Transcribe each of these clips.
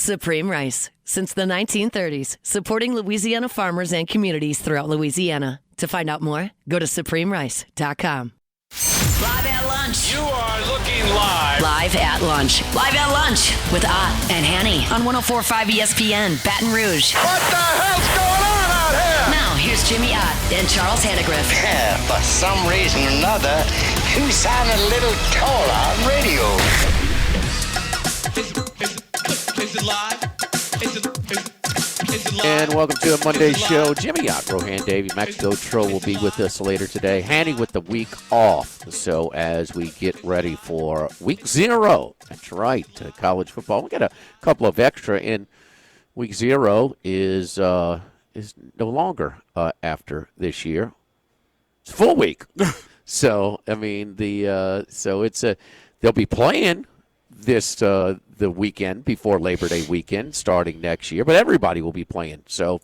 Supreme Rice. Since the 1930s, supporting Louisiana farmers and communities throughout Louisiana. To find out more, go to supremerice.com. Live at lunch. You are looking live. Live at lunch. Live at lunch with Ott and Hanny on 104.5 ESPN, Baton Rouge. What the hell's going on out here? Now, here's Jimmy Ott and Charles Hannegriff. Yeah, for some reason or another, you sound a little taller on radio. Is it live? Is it live? And welcome to a Monday show. Jimmy Ott, Rohan Davey, Mexico Tro will be with us later today. Hanny with the week off. So as we get ready for week 0, that's right, college football. We got a couple of extra in week 0 is no longer after this year. It's a full week. So I mean they'll be playing this the weekend before Labor Day weekend starting next year, but everybody will be playing. So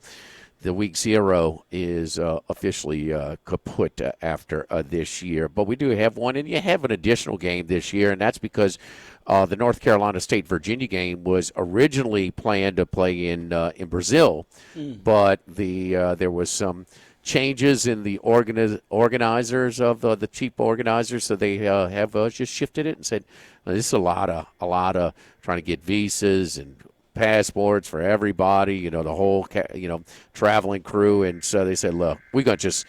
the week 0 is officially kaput after this year. But we do have one, and you have an additional game this year, and that's because the North Carolina State-Virginia game was originally planned to play in Brazil, but there was some changes in the organizers of the chief organizers, so they have just shifted it and said this is a lot of trying to get visas and passports for everybody, the whole traveling crew, and so they said, look, we're gonna just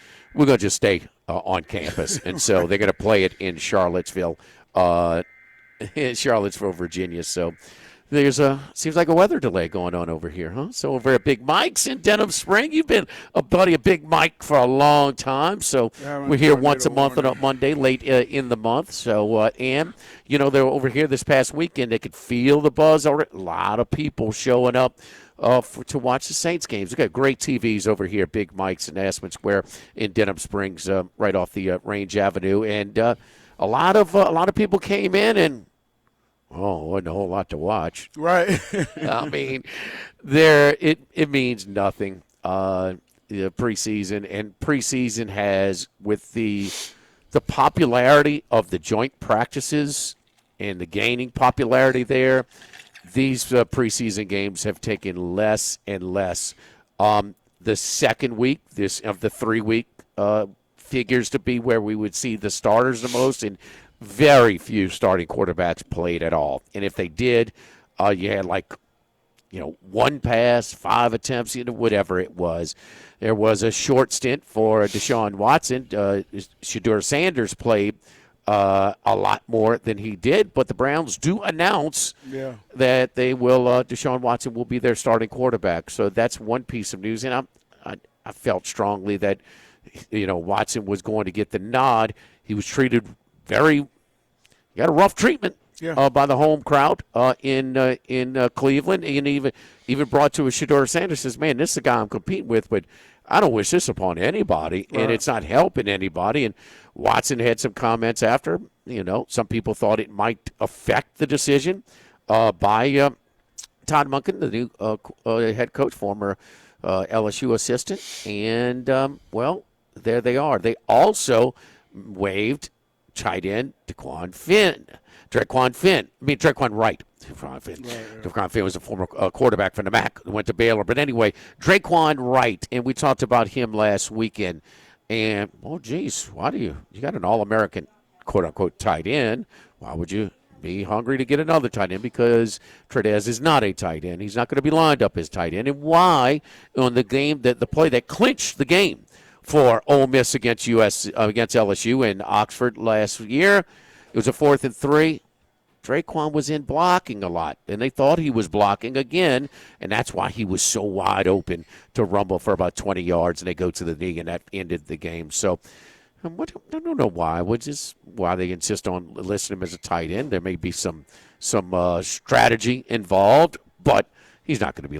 stay on campus, and so they're gonna play it in Charlottesville, Virginia. So seems like a weather delay going on over here, huh? So over at Big Mike's in Denham Spring, you've been a buddy of Big Mike for a long time. So we're here once a month on a Monday, late in the month. So and they're over here this past weekend. They could feel the buzz already. A lot of people showing up to watch the Saints games. We've got great TVs over here at Big Mike's in Aspen Square in Denham Springs, right off the Range Avenue, and a lot of people came in and. Oh, wasn't a whole lot to watch. Right. I mean, it means nothing. Preseason has, with the popularity of the joint practices and the gaining popularity there, these preseason games have taken less and less. The second week, of the 3-week figures to be where we would see the starters the most, and very few starting quarterbacks played at all. And if they did, you had one pass, 5 attempts, whatever it was. There was a short stint for Deshaun Watson. Shedeur Sanders played a lot more than he did, but the Browns do announce that they will. Deshaun Watson will be their starting quarterback. So that's one piece of news. And I felt strongly that Watson was going to get the nod. He was treated he got a rough treatment by the home crowd in Cleveland, and even brought to a Shedeur Sanders says, "Man, this is the guy I'm competing with, but I don't wish this upon anybody, and it's not helping anybody." And Watson had some comments after. Some people thought it might affect the decision by Todd Monken, the new head coach, former LSU assistant, and there they are. They also waived tight end Draquan Wright. Draquan Finn was a former quarterback for the MAC who went to Baylor. But anyway, Draquan Wright, and we talked about him last weekend. And, why do you got an All-American, quote-unquote, tight end. Why would you be hungry to get another tight end? Because Tredez is not a tight end. He's not going to be lined up as tight end. And why, on the game, the play that clinched the game for Ole Miss against LSU in Oxford last year, it was a 4th and 3. Draquan was in blocking a lot, and they thought he was blocking again, and that's why he was so wide open to rumble for about 20 yards, and they go to the knee, and that ended the game. So I don't know why. Why they insist on listing him as a tight end. There may be some strategy involved, but he's not going to be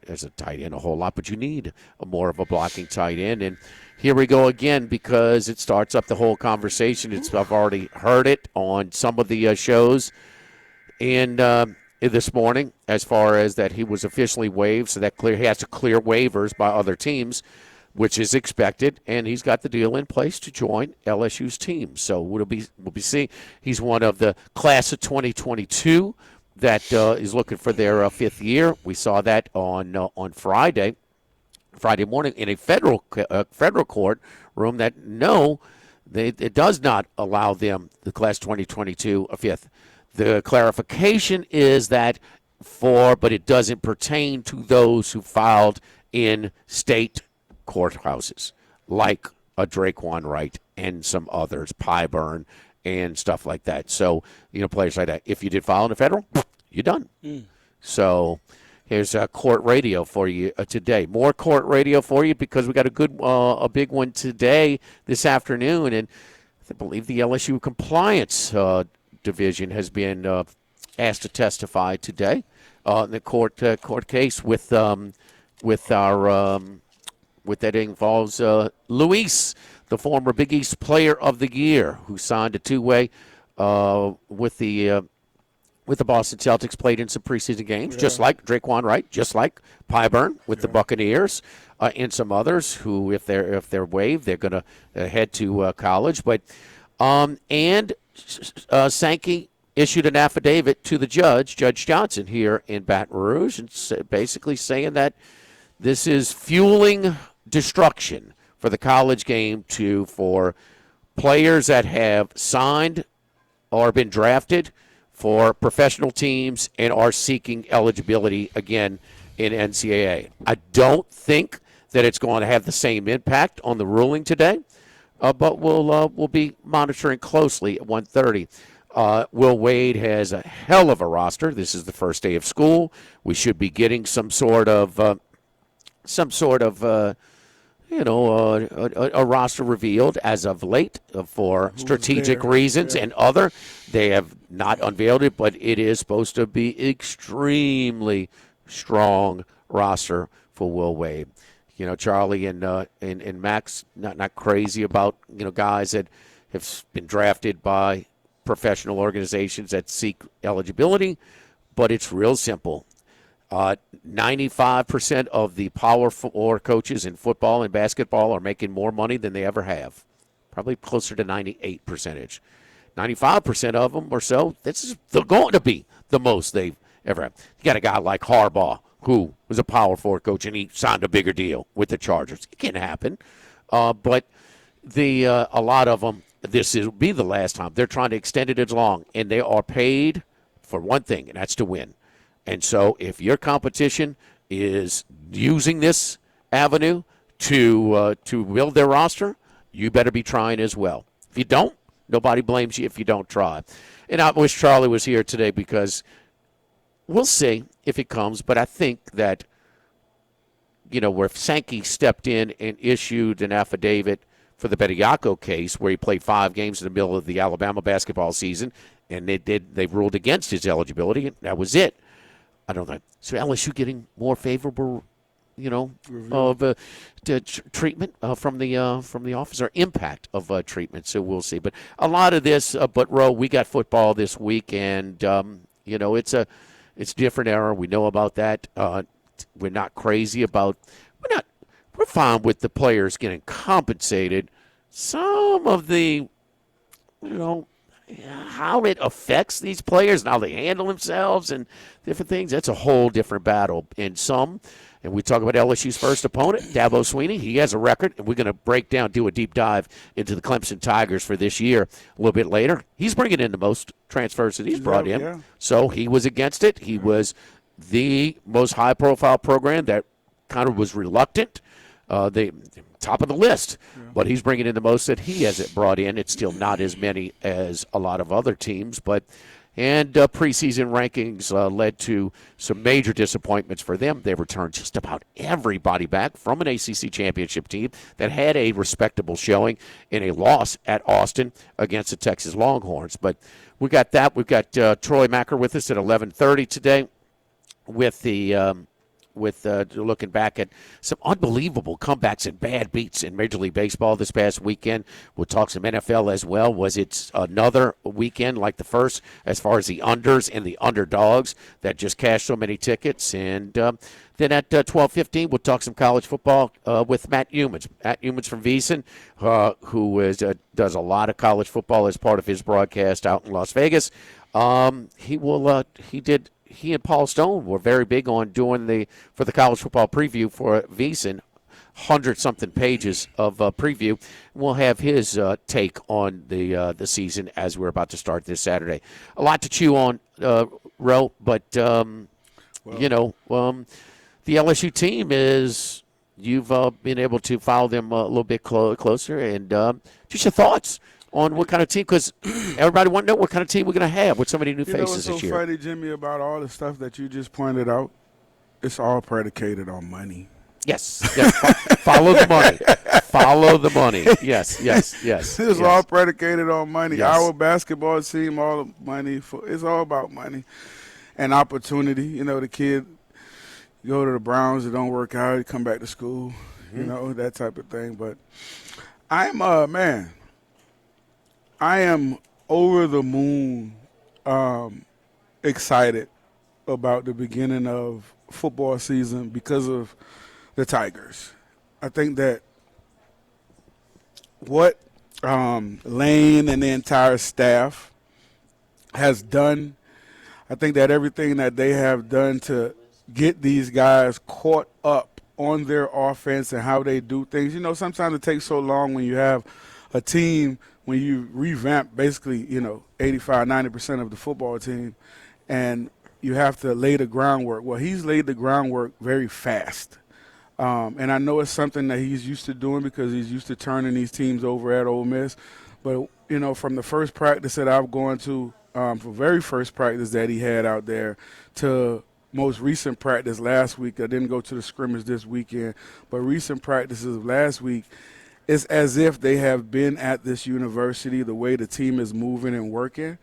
as a tight end a whole lot, but you need more of a blocking tight end. And here we go again, because it starts up the whole conversation. I've already heard it on some of the shows and this morning, as far as that he was officially waived, so that he has to clear waivers by other teams, which is expected, and he's got the deal in place to join LSU's team. So we'll be seeing. He's one of the class of 2022 that is looking for their fifth year. We saw that on Friday morning in a federal court room that it does not allow them, the class 2022, a fifth. The clarification is that but it doesn't pertain to those who filed in state courthouses, like a Draquan Wright and some others, Pyburn and stuff like that. So, players like that. If you did file in the federal, you're done. So here's court radio for you today. More court radio for you because we got a big one today, this afternoon, and I believe the LSU compliance division has been asked to testify today in the court case with that involves Luis, the former Big East Player of the Year, who signed a two-way with the Boston Celtics, played in some preseason games, just like Draquan Wright, just like Pyburn with the Buccaneers, and some others who, if they're waived, they're going to head to college. But Sankey issued an affidavit to the Judge Johnson here in Baton Rouge, and basically saying that this is fueling destruction for the college game for players that have signed or been drafted for professional teams and are seeking eligibility again in NCAA. I don't think that it's going to have the same impact on the ruling today, but we'll be monitoring closely at 1:30. Will Wade has a hell of a roster. This is the first day of school. We should be getting some sort of a roster revealed as of late for strategic reasons and other. They have not unveiled it, but it is supposed to be extremely strong roster for Will Wade. Charlie and Max not crazy about guys that have been drafted by professional organizations that seek eligibility, but it's real simple. 95% of the Power 4 coaches in football and basketball are making more money than they ever have. Probably closer to 98%. 95% of them or so, they're going to be the most they've ever had. You got a guy like Harbaugh, who was a Power 4 coach, and he signed a bigger deal with the Chargers. It can happen. But a lot of them, this will be the last time. They're trying to extend it as long, and they are paid for one thing, and that's to win. And so if your competition is using this avenue to build their roster, you better be trying as well. If you don't, nobody blames you if you don't try. And I wish Charlie was here today because we'll see if it comes, but I think that, where Sankey stepped in and issued an affidavit for the Bediako case where he played 5 games in the middle of the Alabama basketball season, and they ruled against his eligibility, and that was it. I don't know. So LSU getting more favorable, treatment from the office or impact of treatment. So we'll see. But a lot of this. But Ro, we got football this week, and it's a different era. We know about that. We're not crazy about. We're fine with the players getting compensated. Some of the, how it affects these players and how they handle themselves and different things, that's a whole different battle. And we talk about LSU's first opponent, Dabo Swinney. He has a record, and we're going to do a deep dive into the Clemson Tigers for this year a little bit later. He's bringing in the most transfers that he's brought in. Yeah. So he was against it. He was the most high-profile program that kind of was reluctant. The top of the list, but he's bringing in the most that he has brought in. It's still not as many as a lot of other teams, and preseason rankings led to some major disappointments for them. They returned just about everybody back from an ACC championship team that had a respectable showing in a loss at Austin against the Texas Longhorns. But we got that. We've got Troy Macker with us at 11:30 today with the looking back at some unbelievable comebacks and bad beats in Major League Baseball this past weekend. We'll talk some NFL as well. Was it another weekend like the first as far as the unders and the underdogs that just cashed so many tickets? And then at 12:15, we'll talk some college football with Matt Humans. Matt Humans from VEASAN, who does a lot of college football as part of his broadcast out in Las Vegas. He will. He and Paul Stone were very big on doing for the college football preview for VSiN. 100-something pages of preview. We'll have his take on the season as we're about to start this Saturday. A lot to chew on, Ro, but the LSU team is you've been able to follow them a little bit closer, and just your thoughts on what kind of team, because everybody want to know what kind of team we're going to have with so many new faces this year. What's so funny, Jimmy, about all the stuff that you just pointed out? It's all predicated on money. Yes. Follow the money. Follow the money. Yes. It's all predicated on money. Yes. Our basketball team, all the money. It's all about money and opportunity. The kid go to the Browns, it don't work out, he come back to school, that type of thing. But I am over the moon excited about the beginning of football season because of the Tigers. I think that what Lane and the entire staff has done, I think that everything that they have done to get these guys caught up on their offense and how they do things. Sometimes it takes so long when you have a team, when you revamp basically, 85, 90% of the football team, and you have to lay the groundwork. Well, he's laid the groundwork very fast. And I know it's something that he's used to doing because he's used to turning these teams over at Ole Miss. But, from the first practice that I've gone to, from very first practice that he had out there to most recent practice last week, I didn't go to the scrimmage this weekend, but recent practices of last week, it's as if they have been at this university, the way the team is moving and working.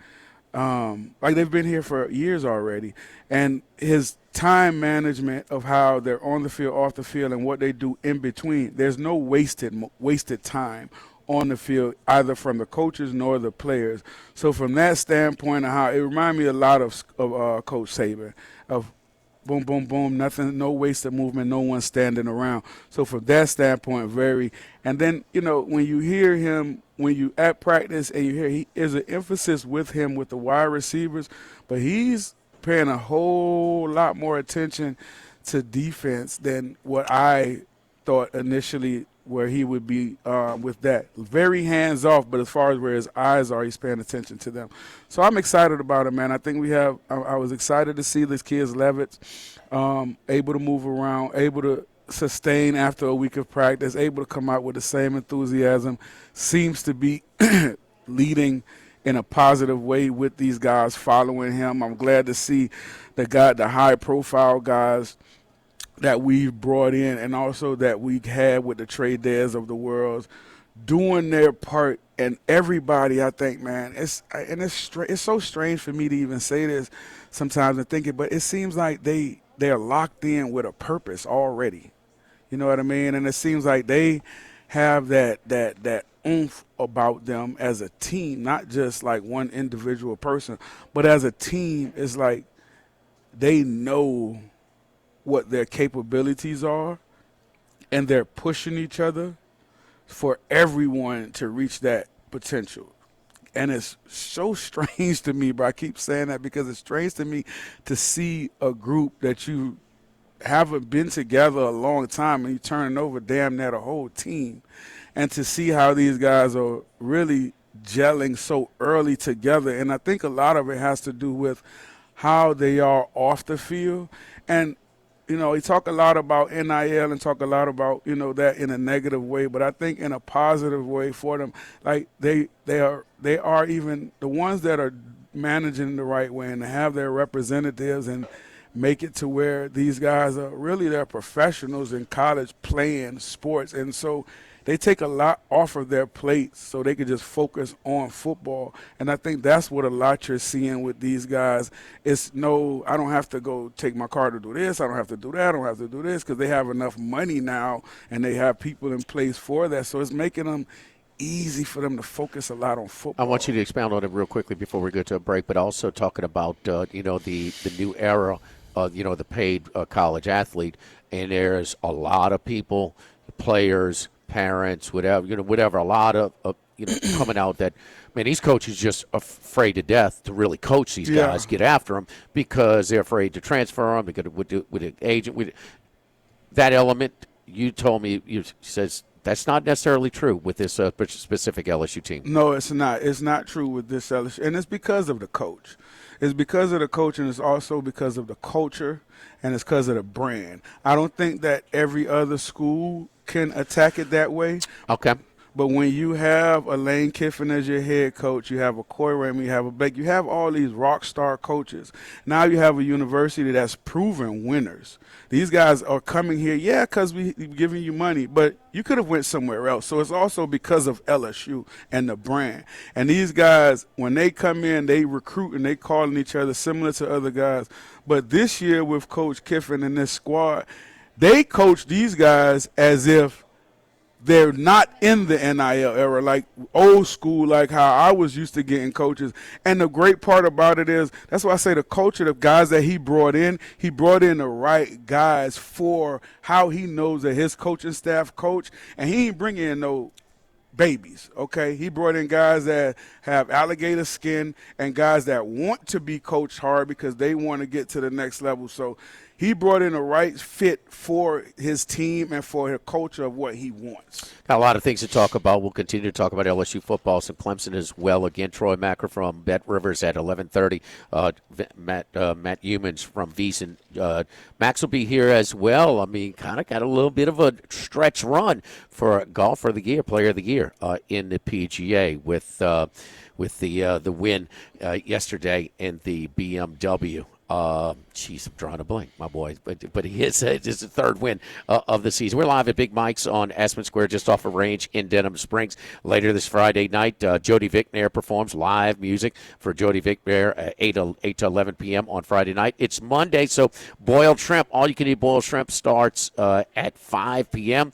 Like they've been here for years already. And his time management of how they're on the field, off the field, and what they do in between, there's no wasted time on the field, either from the coaches nor the players. So from that standpoint of how it reminds me a lot of Coach Saban, of boom, boom, boom, nothing, no wasted movement, no one standing around. So from that standpoint, very. And then, when you hear him, when you at practice and you hear there's an emphasis with him with the wide receivers, but he's paying a whole lot more attention to defense than what I thought initially where he would be with that. Very hands-off, but as far as where his eyes are, he's paying attention to them. So I'm excited about it, man. I think I was excited to see this kid's Levitt able to move around, able to sustain after a week of practice, able to come out with the same enthusiasm, seems to be leading in a positive way with these guys following him. I'm glad to see the high-profile guys that we've brought in and also that we had with the Trey Dares of the world doing their part. And everybody, I think, man, it's so strange for me to even say this sometimes and think it, but it seems like they're locked in with a purpose already. You know what I mean? And it seems like they have that oomph about them as a team, not just like one individual person, but as a team. It's like they know what their capabilities are, and they're pushing each other for everyone to reach that potential. And it's so strange to me, but I keep saying that because it's strange to me to see a group that you haven't been together a long time and you turning over damn near the whole team, and to see how these guys are really gelling so early together. And I think a lot of it has to do with how they are off the field. And he talk a lot about NIL and talk a lot about, that in a negative way, but I think in a positive way for them. Like they are even the ones that are managing the right way and have their representatives and make it to where these guys are really they're professionals in college playing sports. And so they take a lot off of their plates so they can just focus on football. And I think that's what a lot you're seeing with these guys. It's I don't have to go take my car to do this. I don't have to do that. I don't have to do this, because they have enough money now and they have people in place for that. So it's making them easy for them to focus a lot on football. I want you to expound on it real quickly before we go to a break, but also talking about, the new era, the paid college athlete. And there's a lot of people, players, parents, whatever, a lot of coming out that, man, these coaches just afraid to death to really coach these guys, get after them because they're afraid to transfer them. They're going to with an agent. That element you told me, you says that's not necessarily true with this specific LSU team. No, it's not. It's not true with this LSU, and it's because of the coach. It's because of the coach, and it's also because of the culture, and it's because of the brand. I don't think that every other school can attack it that way. Okay. But when you have a Lane Kiffin as your head coach, you have a Coy Ramey, you have a Blake, you have all these rock star coaches. Now you have a university that's proven winners. These guys are coming here, because we're giving you money, but you could have went somewhere else. So it's also because of LSU and the brand. And these guys, when they come in, they recruit and they calling each other similar to other guys. But this year with Coach Kiffin and this squad, they coach these guys as if they're not in the NIL era, like old school, like how I was used to getting coaches. And the great part about it is, that's why I say the culture, the guys that he brought in the right guys for how he knows that his coaching staff coach. And he ain't bringing in no babies, okay? He brought in guys that have alligator skin and guys that want to be coached hard because they want to get to the next level. So he brought in the right fit for his team and for the culture of what he wants. Got a lot of things to talk about. We'll continue to talk about LSU football, some Clemson as well. Again, Troy Macker from Bet Rivers at 11:30. Matt Humans from Veasan. Max will be here as well. I mean, kind of got a little bit of a stretch run for Golfer of the Year, Player of the Year in the PGA with the win yesterday in the BMW. I'm drawing a blank, my boy. But it's the third win of the season. We're live at Big Mike's on Aspen Square, just off of Range in Denham Springs. Later this Friday night, Jody Vicknair performs live music for Jody Vicknair at 8 to 11 p.m. on Friday night. It's Monday, so boiled shrimp, all-you-can-eat boiled shrimp starts at 5 p.m.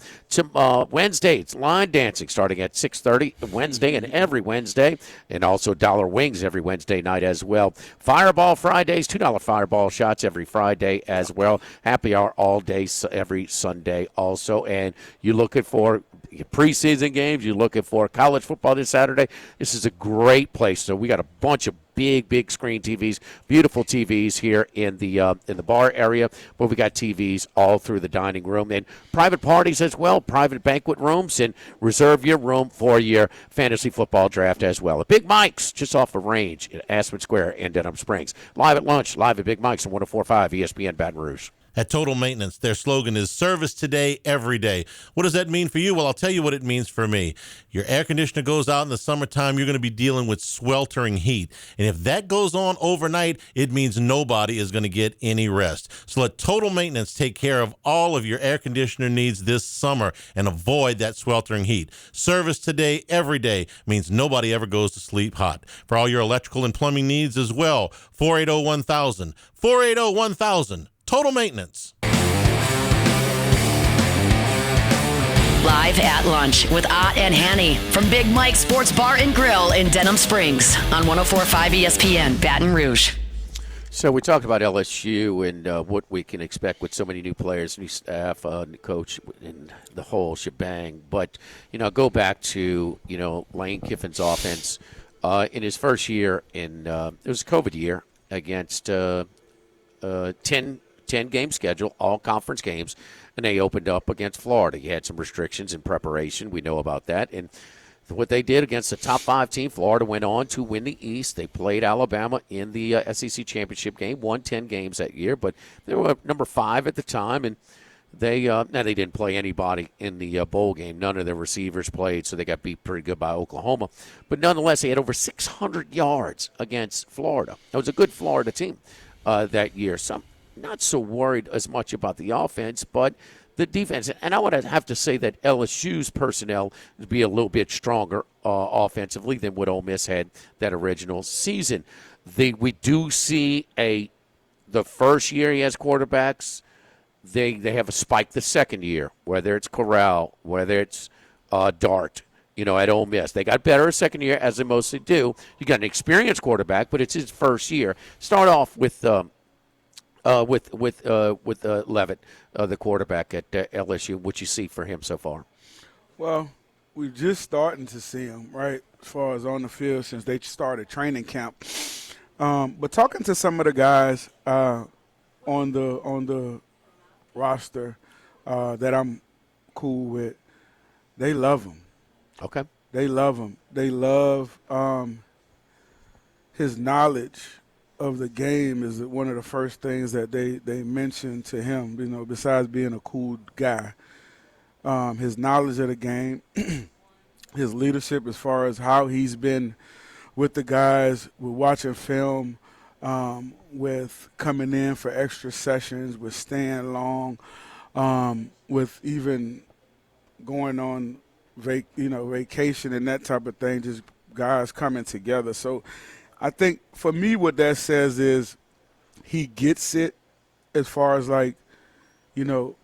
Wednesday, it's line dancing starting at 6:30 Wednesday and every Wednesday, and also dollar wings every Wednesday night as well. Fireball Fridays, $2 Fireball shots every Friday as well. Happy hour all day every Sunday also. And you're looking for preseason games, you're looking for college football this Saturday, this is a great place. So we got a bunch of big screen TVs, beautiful TVs here in the bar area, but we got TVs all through the dining room and private parties as well, private banquet rooms, and reserve your room for your fantasy football draft as well. At Big Mike's, just off of Range at Aspen Square in Denham Springs. Live at lunch, live at Big Mike's on 104.5 ESPN Baton Rouge. At Total Maintenance, their slogan is service today, every day. What does that mean for you? Well, I'll tell you what it means for me. Your air conditioner goes out in the summertime, you're going to be dealing with sweltering heat. And if that goes on overnight, it means nobody is going to get any rest. So let Total Maintenance take care of all of your air conditioner needs this summer and avoid that sweltering heat. Service today, every day means nobody ever goes to sleep hot. For all your electrical and plumbing needs as well, 480-1000. 480-1000. Total Maintenance. Live at lunch with Ott and Hanny from Big Mike's Sports Bar and Grill in Denham Springs on 104.5 ESPN Baton Rouge. So we talked about LSU and what we can expect with so many new players, new staff, new coach, and the whole shebang. But, go back to, Lane Kiffin's offense in his first year it was a COVID year against 10-game schedule, all conference games, and they opened up against Florida. You had some restrictions in preparation. We know about that. And what they did against the top 5 team, Florida went on to win the East. They played Alabama in the SEC championship game, won 10 games that year, but they were number 5 at the time, and they didn't play anybody in the bowl game. None of their receivers played, so they got beat pretty good by Oklahoma. But nonetheless, they had over 600 yards against Florida. That was a good Florida team that year. So I'm not so worried as much about the offense, but the defense. And I would have to say that LSU's personnel would be a little bit stronger offensively than what Ole Miss had that original season. We do see the first year he has quarterbacks, they have a spike the second year, whether it's Corral, whether it's Dart, at Ole Miss. They got better second year, as they mostly do. You got an experienced quarterback, but it's his first year. Start off with Levitt, the quarterback at LSU. What you see for him so far? Well, we're just starting to see them, right, as far as on the field since they started training camp. But talking to some of the guys on the roster that I'm cool with, they love him. Okay. They love him. They love his knowledge of the game is one of the first things that they mention to him, besides being a cool guy. His knowledge of the game, his leadership as far as how he's been with the guys, with watching film, with coming in for extra sessions, with staying long, with even going on vacation and that type of thing, just guys coming together. So I think for me what that says is he gets it as far as you're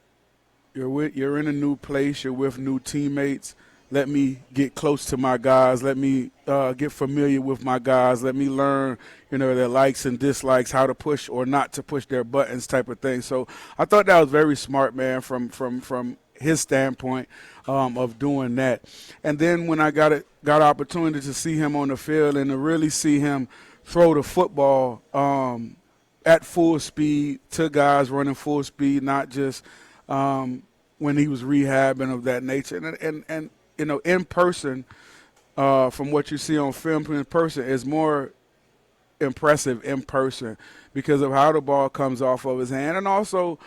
in a new place, you're with new teammates. Let me get close to my guys. Let me get familiar with my guys. Let me learn, their likes and dislikes, how to push or not to push their buttons type of thing. So I thought that was very smart, man, from his standpoint of doing that. And then when I got opportunity to see him on the field and to really see him throw the football at full speed to guys running full speed, not just when he was rehabbing of that nature. And in person, from what you see on film in person, is more impressive in person because of how the ball comes off of his hand. And also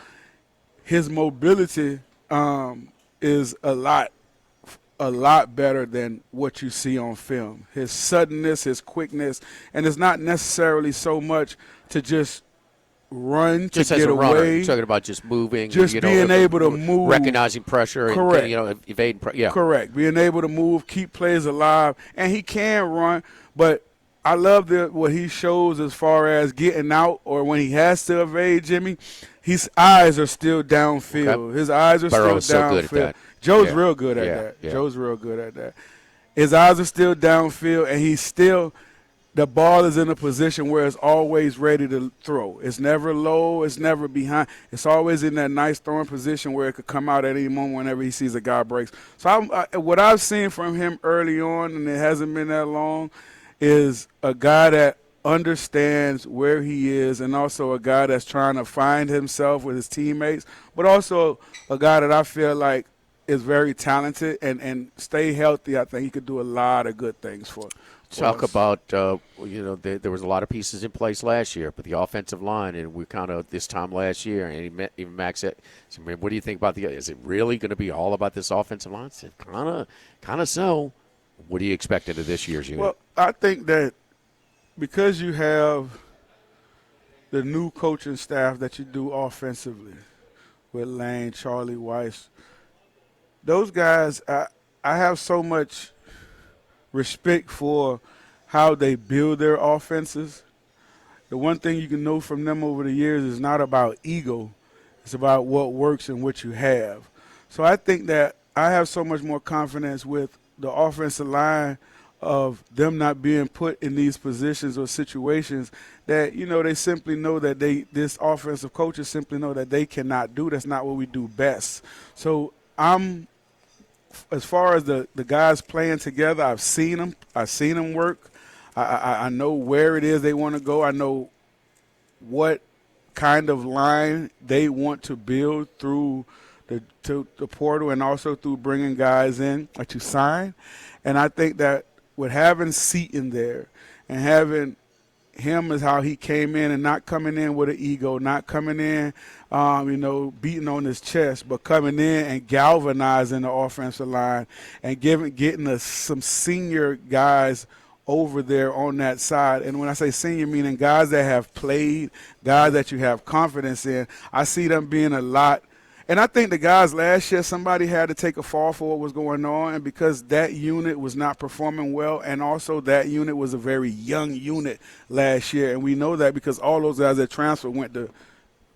his mobility is a lot better than what you see on film. His suddenness, his quickness, and it's not necessarily so much to just run just to as get a runner, away. You're talking about just moving, just being able to move, recognizing pressure, correct, and evading. Correct, being able to move, keep plays alive, and he can run. But I love what he shows as far as getting out or when he has to evade. Jimmy, his eyes are still downfield. Okay. His eyes are Burrow's still downfield. So good at that. Joe's real good at that. Yeah. Joe's real good at that. His eyes are still downfield, and he's still. The ball is in a position where it's always ready to throw. It's never low. It's never behind. It's always in that nice throwing position where it could come out at any moment whenever he sees a guy breaks. So what I've seen from him early on, and it hasn't been that long, is a guy that understands where he is and also a guy that's trying to find himself with his teammates, but also a guy that I feel like is very talented and stay healthy. I think he could do a lot of good things for us. Talk about, there was a lot of pieces in place last year, but the offensive line, and we kind of this time last year, and even Max said, what do you think about is it really going to be all about this offensive line? I said, kind of so. What do you expect into this year's unit? Well, I think that because you have the new coaching staff that you do offensively with Lane, Charlie Weiss, those guys, I have so much respect for how they build their offenses. The one thing you can know from them over the years is not about ego. It's about what works and what you have. So I think that I have so much more confidence with the offensive line of them not being put in these positions or situations that, they simply know that this offensive coaches simply know that they cannot do. That's not what we do best. So as far as the guys playing together, I've seen them work. I know where it is they want to go. I know what kind of line they want to build through the portal and also through bringing guys in to sign. And I think that with having Seton there and having him is how he came in and not coming in with an ego, not coming in, beating on his chest, but coming in and galvanizing the offensive line and getting us some senior guys over there on that side. And when I say senior, meaning guys that have played, guys that you have confidence in, I see them being a lot. And I think the guys last year, somebody had to take a fall for what was going on, and because that unit was not performing well, and also that unit was a very young unit last year, and we know that because all those guys that transferred went to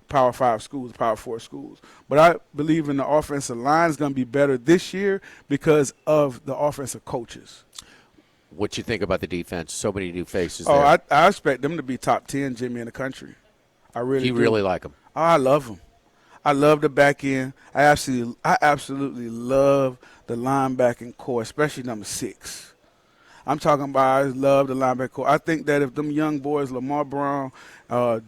Power 5 schools, Power 4 schools. But I believe in the offensive line is going to be better this year because of the offensive coaches. What you think about the defense? So many new faces there. I expect them to be top 10, Jimmy, in the country. I really do. You really like them? I love them. I love the back end. I absolutely love the linebacking core, especially number 6. I'm talking about I love the linebacker core. I think that if them young boys, Lamar Brown,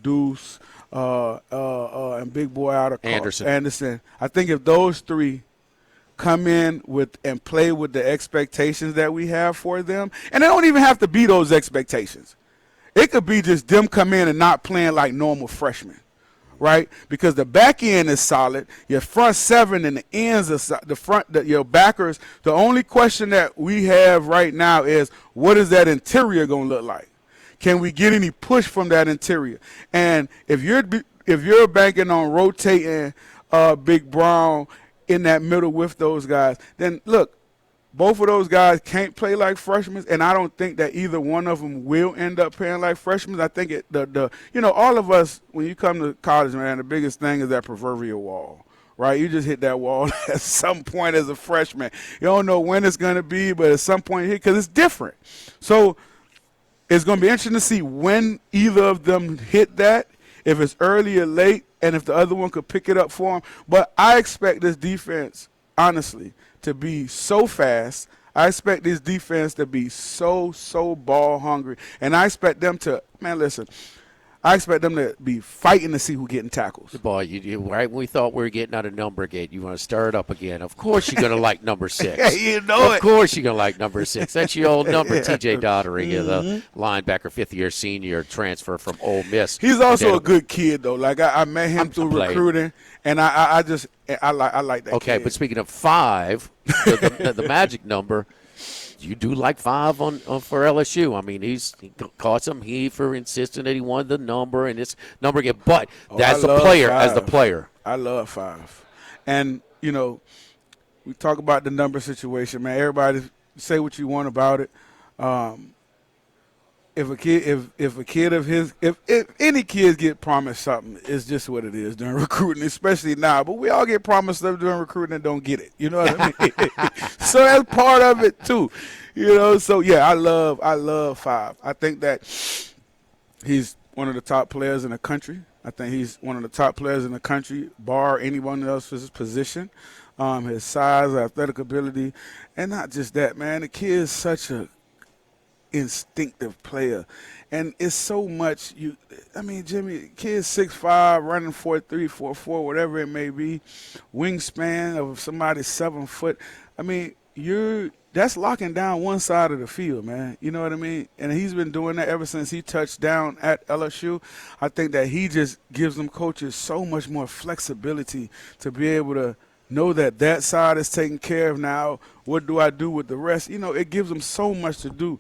Deuce, and big boy out of Anderson, I think if those 3 come in with and play with the expectations that we have for them, and they don't even have to be those expectations. It could be just them come in and not playing like normal freshmen, right? Because the back end is solid. Your front 7 and the ends are your backers. The only question that we have right now is what is that interior going to look like? Can we get any push from that interior? And if you're banking on rotating Big Brown in that middle with those guys, then look, both of those guys can't play like freshmen, and I don't think that either one of them will end up playing like freshmen. I think all of us, when you come to college, man, the biggest thing is that proverbial wall, right? You just hit that wall at some point as a freshman. You don't know when it's going to be, but at some point you hit because it's different. So it's going to be interesting to see when either of them hit that, if it's early or late, and if the other one could pick it up for them. But I expect this defense, honestly, to be so fast. I expect this defense to be so ball hungry. And I expect them to, I expect them to be fighting to see who getting tackles. Boy, you right when we thought we were getting out of number again, you want to stir it up again. Of course you're going to like number 6. You know Of course you're going to like number 6. That's your old number, T.J. Daugherty, the linebacker, 5th-year senior transfer from Ole Miss. He's also a good kid, though. Like, I met him through recruiting, and I like that Okay, kid. but speaking of 5, the magic number, you do like 5 on for LSU. I mean, he caught some heat for insisting that he wanted the number and it's number again. But as the player, I love 5. And we talk about the number situation, man. Everybody say what you want about it. If any kids get promised something, it's just what it is during recruiting, especially now. But we all get promised stuff during recruiting and don't get it. You know what I mean? So that's part of it too. So yeah, I love 5. I think that he's one of the top players in the country. I think he's one of the top players in the country, bar anyone else's position. His size, athletic ability, and not just that, man. The kid is such a instinctive player, and it's so much Jimmy, kid's 6'5", running 4'3", 4'4", whatever it may be, wingspan of somebody 7 foot. I mean, that's locking down one side of the field, man. You know what I mean? And he's been doing that ever since he touched down at LSU. I think that he just gives them coaches so much more flexibility to be able to know that side is taken care of now. What do I do with the rest? It gives them so much to do.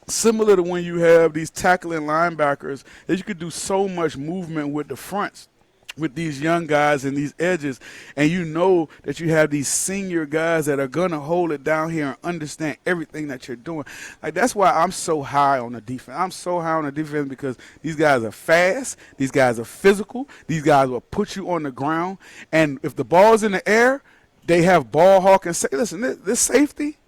Similar to when you have these tackling linebackers, that you could do so much movement with the fronts with these young guys and these edges, and you know that you have these senior guys that are going to hold it down here and understand everything that you're doing. Like, that's why I'm so high on the defense. I'm so high on the defense because these guys are fast, these guys are physical, these guys will put you on the ground, and if the ball's in the air, they have ball hawk and say, listen, this safety –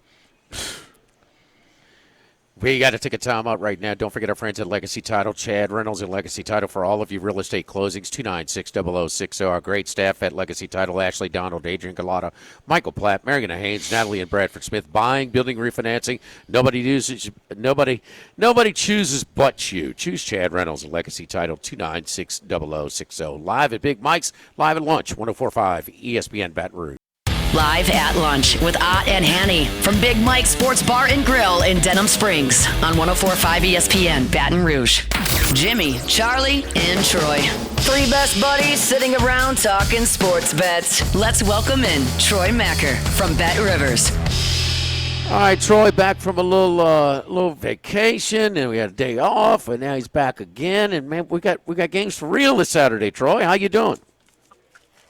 we got to take a time out right now. Don't forget our friends at Legacy Title, Chad Reynolds at Legacy Title for all of you real estate closings, 296-0060. Our great staff at Legacy Title, Ashley Donald, Adrian Galata, Michael Platt, Marion Haynes, Natalie and Bradford Smith. Buying, building, refinancing. Nobody chooses but you. Choose Chad Reynolds at Legacy Title, 296-0060. Live at Big Mike's, live at lunch, 104.5 ESPN Baton Rouge. Live at lunch with Ott and Hanny from Big Mike's Sports Bar and Grill in Denham Springs on 104.5 ESPN Baton Rouge. Jimmy, Charlie, and Troy. 3 best buddies sitting around talking sports bets. Let's welcome in Troy Macker from Bet Rivers. All right, Troy, back from a little vacation, and we had a day off, and now he's back again. And man, we got games for real this Saturday. Troy, how you doing?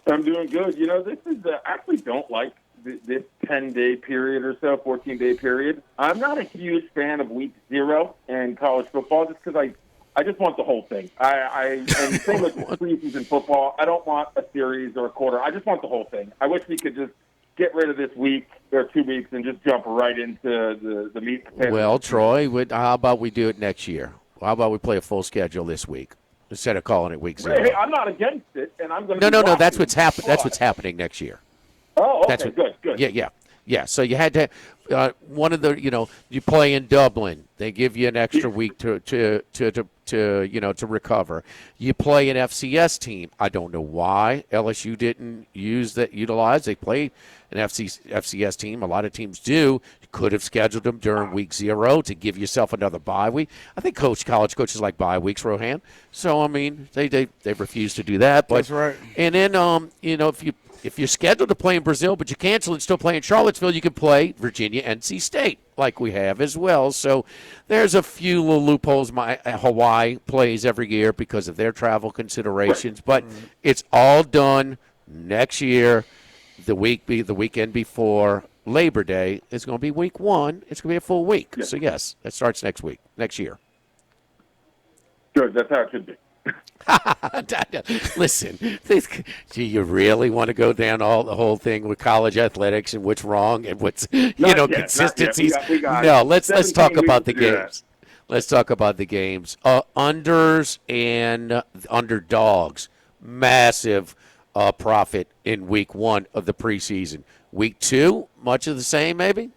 I'm doing good. This is I actually don't like this 10-day period or so, 14-day period. I'm not a huge fan of week 0 in college football just because I just want the whole thing. And same with preseason football. I don't want a series or a quarter. I just want the whole thing. I wish we could just get rid of this week or 2 weeks and just jump right into the meat and potatoes. Well, Troy, how about we do it next year? How about we play a full schedule this week? instead of calling it week 0. Hey, I'm not against it, and I'm going to. No. That's what's happening. That's what's happening next year. Oh, okay, That's what, good. Yeah. So you had to one of the you play in Dublin. They give you an extra week to recover. You play an FCS team. I don't know why LSU didn't utilize. They played an FCS team. A lot of teams do. You could have scheduled them during week 0 to give yourself another bye week. I think college coaches like bye weeks, Rohan. So I mean, they refused to do that. But, that's right. And then if you're scheduled to play in Brazil, but you cancel and still play in Charlottesville, you can play Virginia, NC State, like we have as well. So there's a few little loopholes. Hawaii plays every year because of their travel considerations, but it's all done next year. The weekend before Labor Day is going to be week 1. It's going to be a full week. Yeah. So yes, that starts next year. Good. That's how it should be. Listen, do you really want to go down the whole thing with college athletics and what's wrong and what's consistencies? No, let's talk about the games. Let's talk about the games. Unders and underdogs. Massive profit in week 1 of the preseason. Week 2, much of the same, maybe.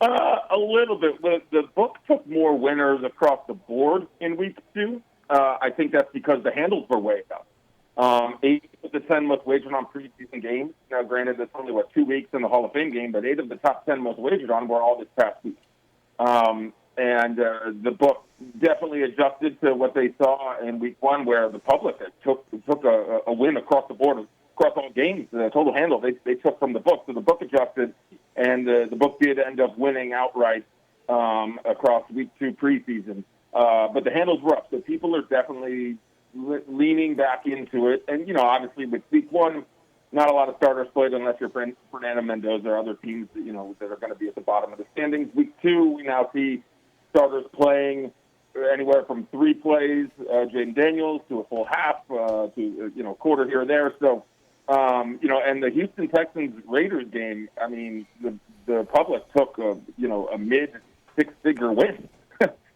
A little bit. The book took more winners across the board in week 2. I think that's because the handles were way up. 8 of the 10 most wagered on preseason games. Now, granted, it's only, 2 weeks in the Hall of Fame game, but 8 of the top 10 most wagered on were all this past week. And the book definitely adjusted to what they saw in week 1, where the public took a win across the board, across all games. The total handle they took from the book. So the book adjusted, and the book did end up winning outright across week 2 preseason. But the handles were up, so people are definitely leaning back into it. And, obviously with week 1, not a lot of starters played unless you're Fernando Mendoza or other teams, that are going to be at the bottom of the standings. Week 2, we now see starters playing anywhere from 3 plays, Jaden Daniels, to a full half, to quarter here or there. So, and the Houston Texans-Raiders game, I mean, the public took a mid-6-figure win.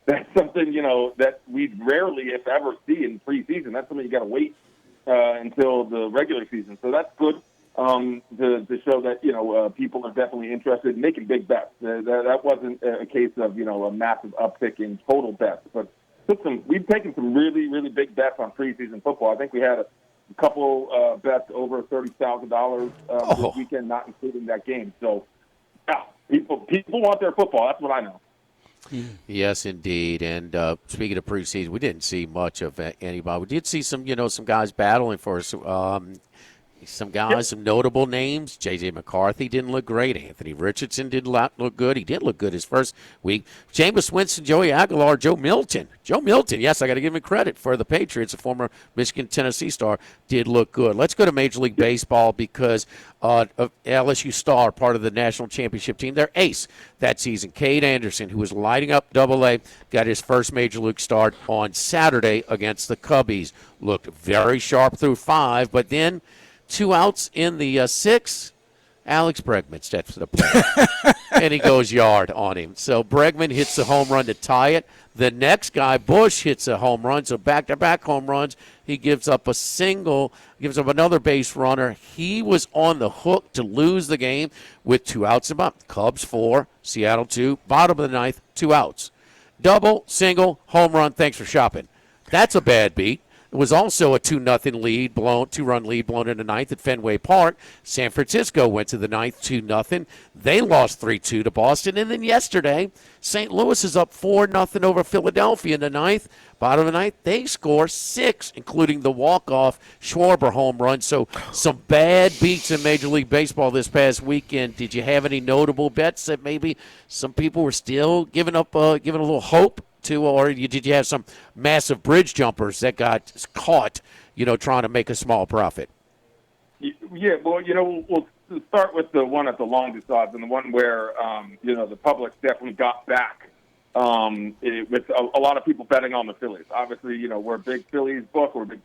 That's something, that we rarely, if ever, see in preseason. That's something you got to wait until the regular season. So that's good to show that, people are definitely interested in making big bets. That wasn't a case of, a massive uptick in total bets. But we've taken some really, really big bets on preseason football. I think we had a couple bets over $30,000 this weekend, not including that game. So, yeah, people want their football. That's what I know. Yes, indeed. And speaking of preseason, we didn't see much of anybody. We did see some guys battling for us. Some guys, some notable names. J.J. McCarthy didn't look great. Anthony Richardson did not look good. He did look good his first week. Jameis Winston, Joey Aguilar, Joe Milton. Yes, I got to give him credit for the Patriots. A former Michigan-Tennessee star did look good. Let's go to Major League Baseball because LSU star, part of the national championship team, their ace that season, Cade Anderson, who was lighting up Double-A, got his first Major League start on Saturday against the Cubbies. Looked very sharp through 5, but then 2 outs in the 6th, Alex Bregman steps to the plate, and he goes yard on him. So Bregman hits the home run to tie it. The next guy, Bush, hits a home run, so back-to-back home runs. He gives up a single, gives up another base runner. He was on the hook to lose the game with 2 outs about. Cubs 4, Seattle 2, bottom of the 9th, 2 outs. Double, single, home run, thanks for shopping. That's a bad beat. It was also a 2-0 lead, 2-run lead blown in the 9th at Fenway Park. San Francisco went to the 9th 2-0. They lost 3-2 to Boston. And then yesterday, St. Louis is up 4-0 over Philadelphia in the 9th. Bottom of the 9th, they score 6, including the walk-off Schwarber home run. So some bad beats in Major League Baseball this past weekend. Did you have any notable bets that maybe some people were still giving a little hope to, or did you have some massive bridge jumpers that got caught, trying to make a small profit? Yeah, well, we'll start with the one at the longest odds, and the one where, the public definitely got back with a lot of people betting on the Phillies. Obviously, we're a big Phillies book, we're a big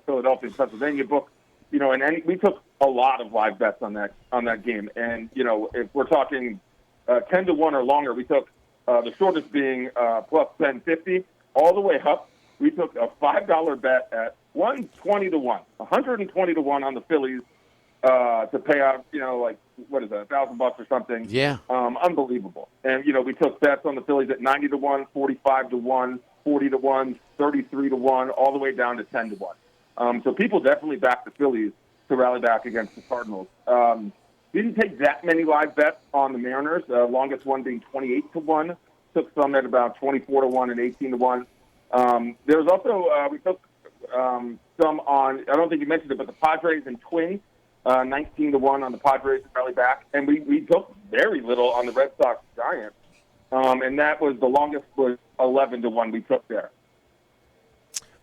Philadelphia, Pennsylvania book, and we took a lot of live bets on that game. And, if we're talking 10-1 or longer, we took the shortest being plus 1050, all the way up we took a $5 bet at 120 to 1, 120 to 1 on the Phillies to pay out, like, what is that, $1,000 or something? Yeah. Unbelievable. And, we took bets on the Phillies at 90 to 1, 45 to 1, 40 to 1, 33 to 1, all the way down to 10 to 1. So people definitely backed the Phillies to rally back against the Cardinals. Didn't take that many live bets on the Mariners, longest one being 28 to 1. Took some at about 24 to 1 and 18 to 1. There was also, we took some on, I don't think you mentioned it, but the Padres and Twins, 19 to 1 on the Padres to rally back. And we took very little on the Red Sox Giants. And that was the longest was 11 to 1 we took there.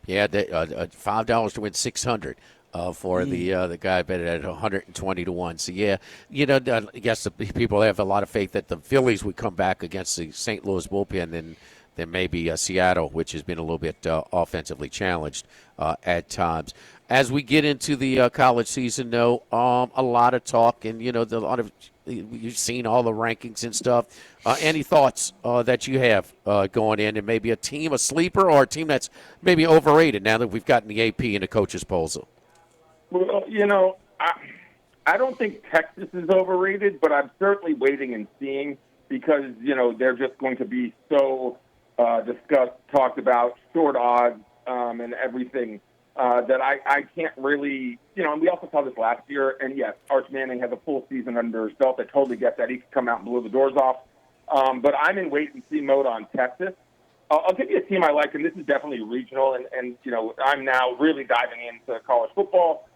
Yeah, $5 to win 600 for the guy bet at 120 to 1. So yeah, I guess the people have a lot of faith that the Phillies would come back against the St. Louis bullpen than maybe Seattle, which has been a little bit offensively challenged at times. As we get into the college season, though, a lot of talk and a lot of. You've seen all the rankings and stuff. Any thoughts that you have going in, and maybe a team, a sleeper, or a team that's maybe overrated now that we've gotten the AP and the coaches' polls? Well, I don't think Texas is overrated, but I'm certainly waiting and seeing because, they're just going to be so discussed, talked about, short odds and everything. That I can't really, and we also saw this last year, and yes, Arch Manning has a full season under his belt. I totally get that. He could come out and blow the doors off. But I'm in wait-and-see mode on Texas. I'll give you a team I like, and this is definitely regional, and I'm now really diving into college football,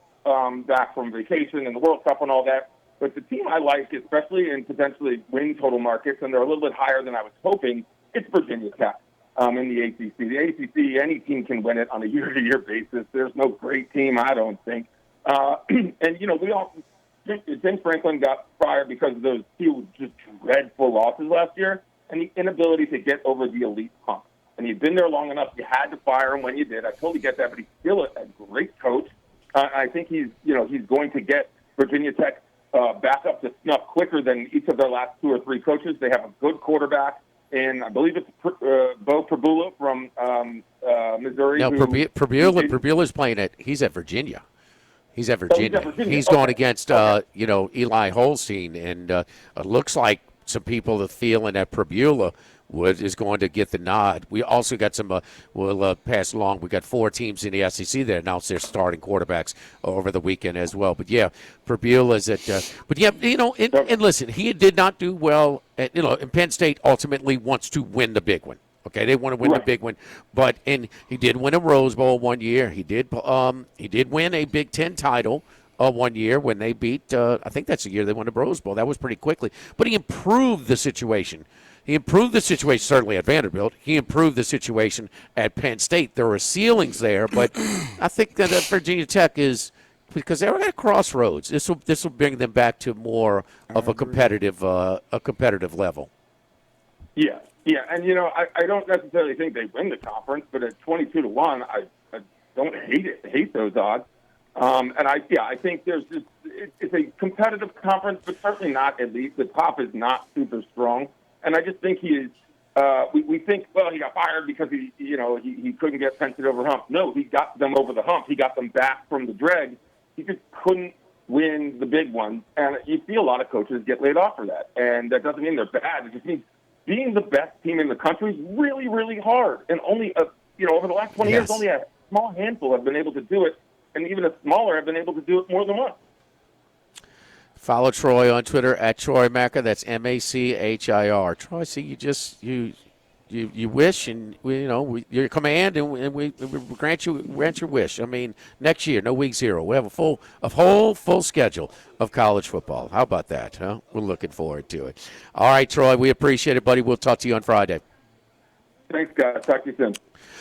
back from vacation and the World Cup and all that. But the team I like, especially in potentially win total markets, and they're a little bit higher than I was hoping, it's Virginia Tech. In the ACC. The ACC, any team can win it on a year-to-year basis. There's no great team, I don't think. And, we all James Franklin got fired because of those two just dreadful losses last year and the inability to get over the elite hump. And he'd been there long enough. You had to fire him when you did. I totally get that, but he's still a great coach. I think he's going to get Virginia Tech back up to snuff quicker than each of their last two or three coaches. They have a good quarterback. And I believe it's Bo Prabula from Missouri. No, Prabula's playing he's at Virginia. He's at Virginia. He's going against, Eli Holstein. And it looks like some people are feeling that Prabula is going to get the nod. We also got some, we'll pass along, we got 4 teams in the SEC that announced their starting quarterbacks over the weekend as well. But, yeah, Prabula's at and listen, he did not do well at, and Penn State ultimately wants to win the big one. Okay, they want to win the big one, and he did win a Rose Bowl one year. He did win a Big Ten title 1 year when they beat. I think that's the year they won the Rose Bowl. That was pretty quickly, but he improved the situation. He improved the situation certainly at Vanderbilt. He improved the situation at Penn State. There were ceilings there, but I think that Virginia Tech is because they're at a crossroads. This will bring them back to more of a competitive level. Yeah. Yeah, and I don't necessarily think they win the conference, but at 22 to 1, I don't hate those odds. And I think it's a competitive conference, but certainly not elite. The top is not super strong, and I just think he is. We think, well, he got fired because he couldn't get Penn State over the hump. No, he got them over the hump. He got them back from the dregs. He just couldn't win the big ones, and you see a lot of coaches get laid off for that. And that doesn't mean they're bad. It just means being the best team in the country is really, really hard. And only, over the last 20 years, only a small handful have been able to do it, and even a smaller have been able to do it more than once. Follow Troy on Twitter at Troy Macker. That's Machir. Troy, see, you wish, and your command, and we grant your wish. I mean, next year, no week 0, we have a whole full schedule of college football. How about that? Huh? We're looking forward to it. All right, Troy, we appreciate it, buddy. We'll talk to you on Friday. Thanks, guys. Talk to you soon.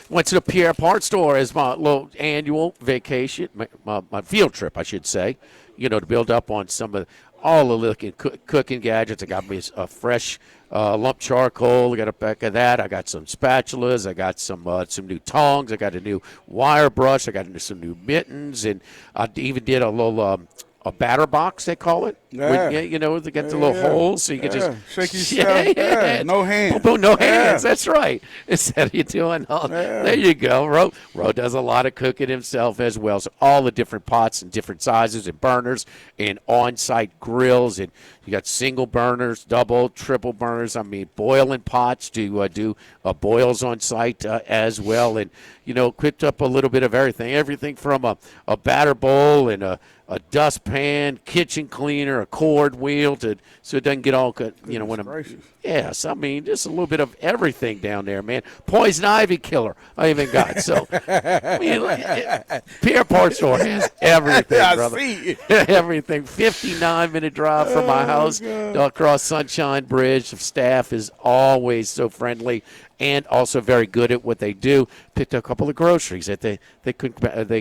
Went to the Pierre Part store as my little annual vacation, my field trip, I should say. To build up on some of all the looking cooking gadgets. I got me a fresh lump charcoal. I got a pack of that. I got some spatulas. I got some new tongs. I got a new wire brush. I got some new mittens, and I even did a little a batter box, they call it. Yeah. When, they get the little holes so you can just shaky stuff. Yeah. No hands. Boom, no hands. That's right. Instead of you doing there you go. Ro does a lot of cooking himself as well. So all the different pots and different sizes and burners and on-site grills, and you got single burners, double, triple burners. I mean, boiling pots to do boils on site as well, and equipped up a little bit of everything from a batter bowl and a dustpan, kitchen cleaner, a cord wheel so it doesn't get all cut. Yes, I mean, just a little bit of everything down there, man. Poison ivy killer, I even got. So, I mean, Pierre Part Store has everything, brother. See. Everything. 59-minute drive from my house across Sunshine Bridge. The staff is always so friendly and also very good at what they do. Picked up a couple of groceries that they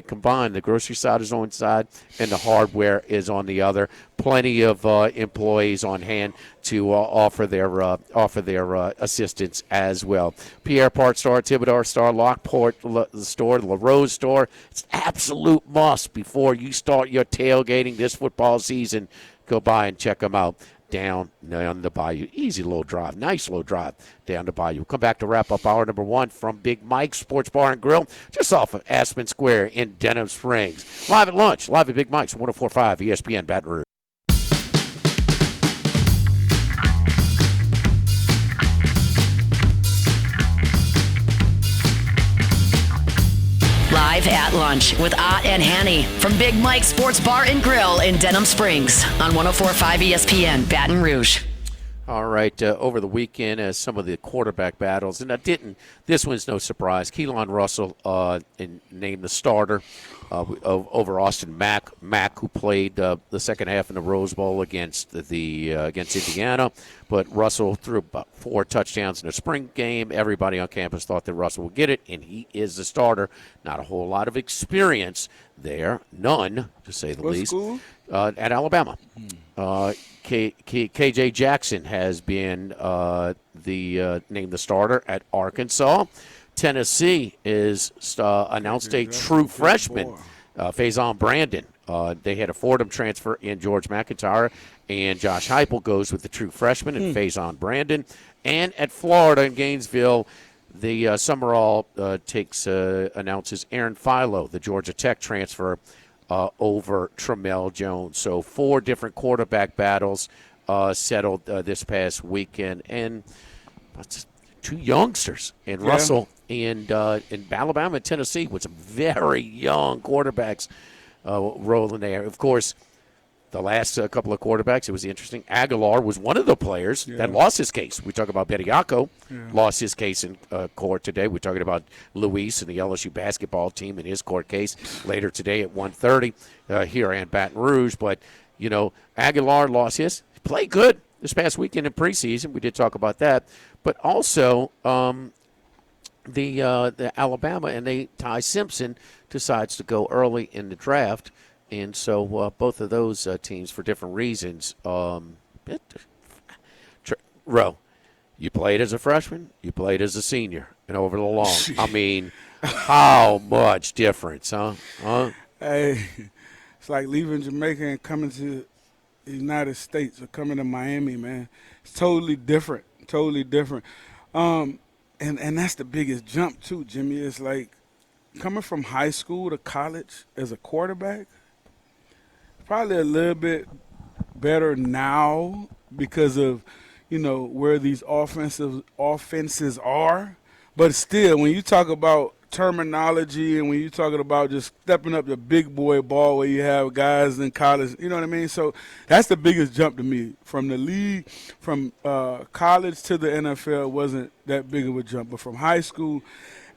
combine. The grocery side is on one side and the hardware is on the other. Plenty of employees on hand to offer their assistance as well. Pierre Part Store, Thibodeau Store, Lockport store, LaRose store. It's an absolute must before you start your tailgating this football season. Go by and check them out down on the Bayou. Easy little drive, nice little drive down the Bayou. Come back to wrap up hour number 1 from Big Mike's Sports Bar and Grill, just off of Aspen Square in Denham Springs. Live at lunch, live at Big Mike's, 104.5 ESPN Baton Rouge. Live at lunch with Ott and Hanny from Big Mike's Sports Bar and Grill in Denham Springs on 104.5 ESPN Baton Rouge. All right, over the weekend, as some of the quarterback battles, and this one's no surprise. Keelan Russell named the starter over Austin Mack, who played the second half in the Rose Bowl against Indiana. But Russell threw about 4 touchdowns in the spring game. Everybody on campus thought that Russell would get it, and he is the starter. Not a whole lot of experience there, none, to say the least. School? At Alabama. KJ Jackson has been named the starter at Arkansas. Tennessee is announced a true freshman, Faison Brandon. They had a Fordham transfer in George McIntyre, and Josh Heupel goes with the true freshman and Faison Brandon. And at Florida in Gainesville, the Summerall announces Aaron Philo, the Georgia Tech transfer, over Tramel Jones. So 4 different quarterback battles settled this past weekend, and 2 youngsters in Russell and in Alabama and Tennessee with some very young quarterbacks rolling there. Of course, the last couple of quarterbacks, it was interesting. Aguilar was one of the players that lost his case. We talk about Bediako, lost his case in court today. We're talking about Luis and the LSU basketball team in his court case later today at 1:30 here in Baton Rouge. But, Aguilar lost his. He played good this past weekend in preseason. We did talk about that. But also the Alabama and Ty Simpson decides to go early in the draft. And so both of those teams, for different reasons, Ro, you played as a freshman, you played as a senior, and over the long. I mean, how much difference, huh? Hey, it's like leaving Jamaica and coming to the United States or coming to Miami, man. It's totally different, and that's the biggest jump, too, Jimmy. It's like coming from high school to college as a quarterback. Probably a little bit better now because of, where these offenses are. But still, when you talk about terminology and when you're talking about just stepping up the big boy ball where you have guys in college, you know what I mean? So that's the biggest jump to me. From the league, from college to the NFL wasn't that big of a jump. But from high school,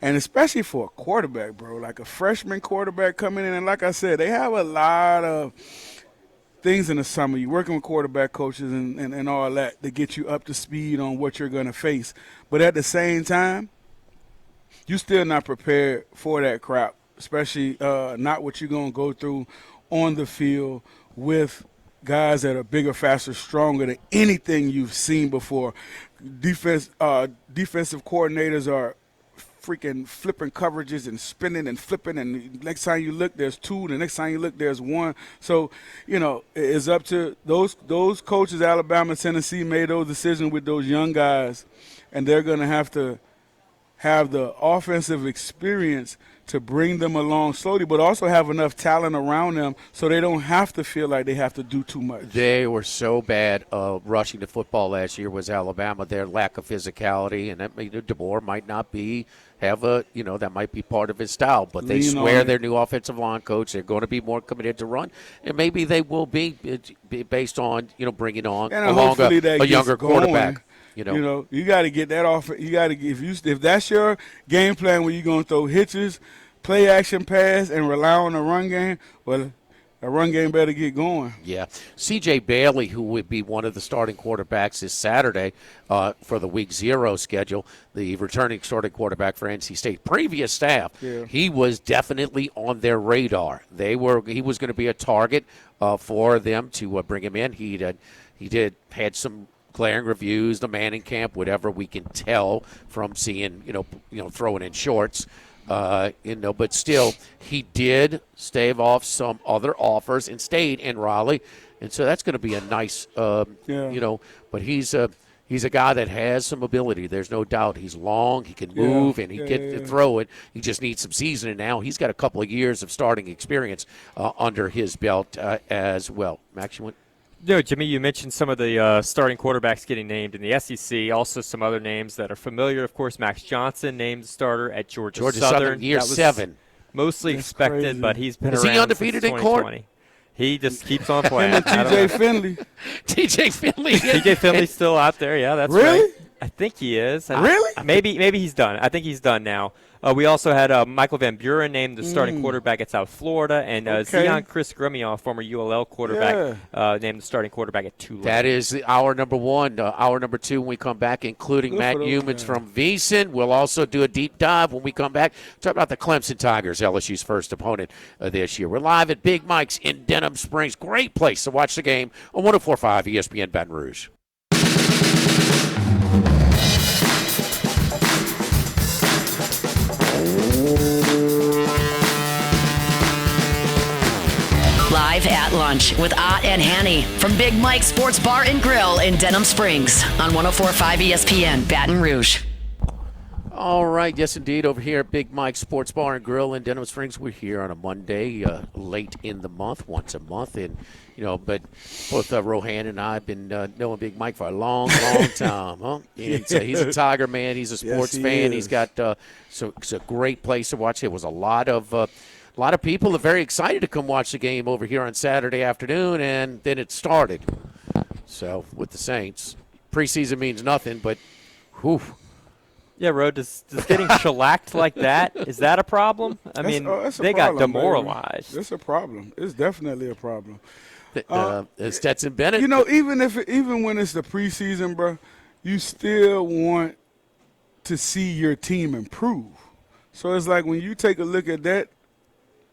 and especially for a quarterback, bro, like a freshman quarterback coming in. And like I said, they have a lot of things in the summer. You're working with quarterback coaches and all that to get you up to speed on what you're going to face. But at the same time, you're still not prepared for that crap, especially not what you're going to go through on the field with guys that are bigger, faster, stronger than anything you've seen before. Defensive coordinators are freaking flipping coverages and spinning and flipping, and next time you look, there's two. The next time you look, there's one. So, it's up to those coaches. Alabama, Tennessee made those decisions with those young guys, and they're going to have the offensive experience to bring them along slowly, but also have enough talent around them so they don't have to feel like they have to do too much. They were so bad rushing the football last year was Alabama, their lack of physicality, and that DeBoer might not that might be part of his style, but they swear their new offensive line coach, they're going to be more committed to run, and maybe they will be based on, bringing on along a younger quarterback. You got to get that off. You got to if that's your game plan where you're going to throw hitches, play action pass, and rely on the run game, well, the run game better get going. Yeah. C.J. Bailey, who would be one of the starting quarterbacks this Saturday for the Week 0 schedule, the returning starting quarterback for NC State, previous staff, he was definitely on their radar. He was going to be a target for them to bring him in. He had some glaring reviews, the Manning camp, whatever we can tell from seeing, throwing in shorts. But still, he did stave off some other offers and stayed in Raleigh, and so that's going to be a nice, But he's a guy that has some ability. There's no doubt. He's long, he can move, and he can throw it. He just needs some seasoning now. He's got a couple of years of starting experience under his belt as well. Max, you want? No, Jimmy, you mentioned some of the starting quarterbacks getting named in the SEC. Also, some other names that are familiar. Of course, Max Johnson named starter at Georgia Southern. Year 7. Mostly expected, crazy. But he's been around. Is he undefeated in court? He just keeps on playing. T.J. Finley. T.J. Finley. T.J. Finley's still out there. Yeah, that's really? Right. I think he is. Really? Maybe he's done. I think he's done now. We also had Michael Van Buren named the starting quarterback at South Florida, and Zion Chris Grumio, former ULL quarterback, named the starting quarterback at Tulane. That is our number one. Our number 2 when we come back, including Matt Humans from VEASAN. We'll also do a deep dive when we come back. Talk about the Clemson Tigers, LSU's first opponent this year. We're live at Big Mike's in Denham Springs. Great place to watch the game on 104.5 ESPN Baton Rouge. Live at lunch with Ott and Hanny from Big Mike's Sports Bar and Grill in Denham Springs on 104.5 ESPN Baton Rouge. All right, yes, indeed. Over here at Big Mike's Sports Bar and Grill in Denham Springs, we're here on a Monday, late in the month, once a month, and but both Rohan and I have been knowing Big Mike for a long, long time, huh? And he's a Tiger man. He's a sports fan. He's got so it's a great place to watch. It was a lot of people are very excited to come watch the game over here on Saturday afternoon, and then it started. So with the Saints, preseason means nothing, but whew. Yeah, Ro, does getting shellacked like that, is that a problem? I mean, they got demoralized. It's a problem. It's definitely a problem. Stetson Bennett. Even when it's the preseason, bro, you still want to see your team improve. So it's like when you take a look at that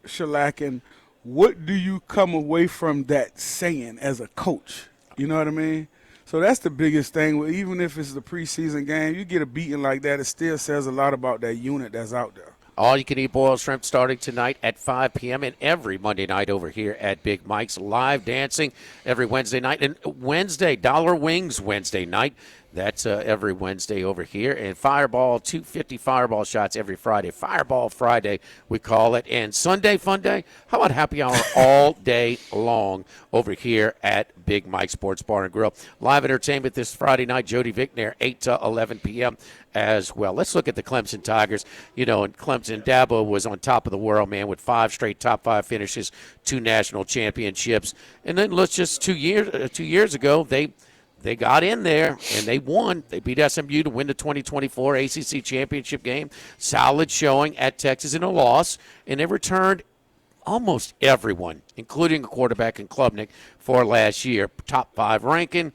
shellacking, what do you come away from that saying as a coach? You know what I mean? So that's the biggest thing. Even if it's the preseason game, you get a beating like that, it still says a lot about that unit that's out there. All you can eat boiled shrimp starting tonight at 5 p.m. and every Monday night over here at Big Mike's. Live dancing every Wednesday night. And Wednesday, Dollar Wings Wednesday night. That's every Wednesday over here. And Fireball, 250 Fireball shots every Friday. Fireball Friday, we call it. And Sunday Fun Day, how about happy hour all day long over here at Big Mike Sports Bar and Grill. Live entertainment this Friday night, Jody Vicknair, 8 to 11 p.m. as well. Let's look at the Clemson Tigers. And Clemson, Dabo was on top of the world, man, with 5 straight top 5 finishes, 2 national championships. And then let's just 2 years ago, they got in there, and they won. They beat SMU to win the 2024 ACC championship game. Solid showing at Texas in a loss, and they returned almost everyone, including a quarterback in Klubnik for last year. Top 5 ranking,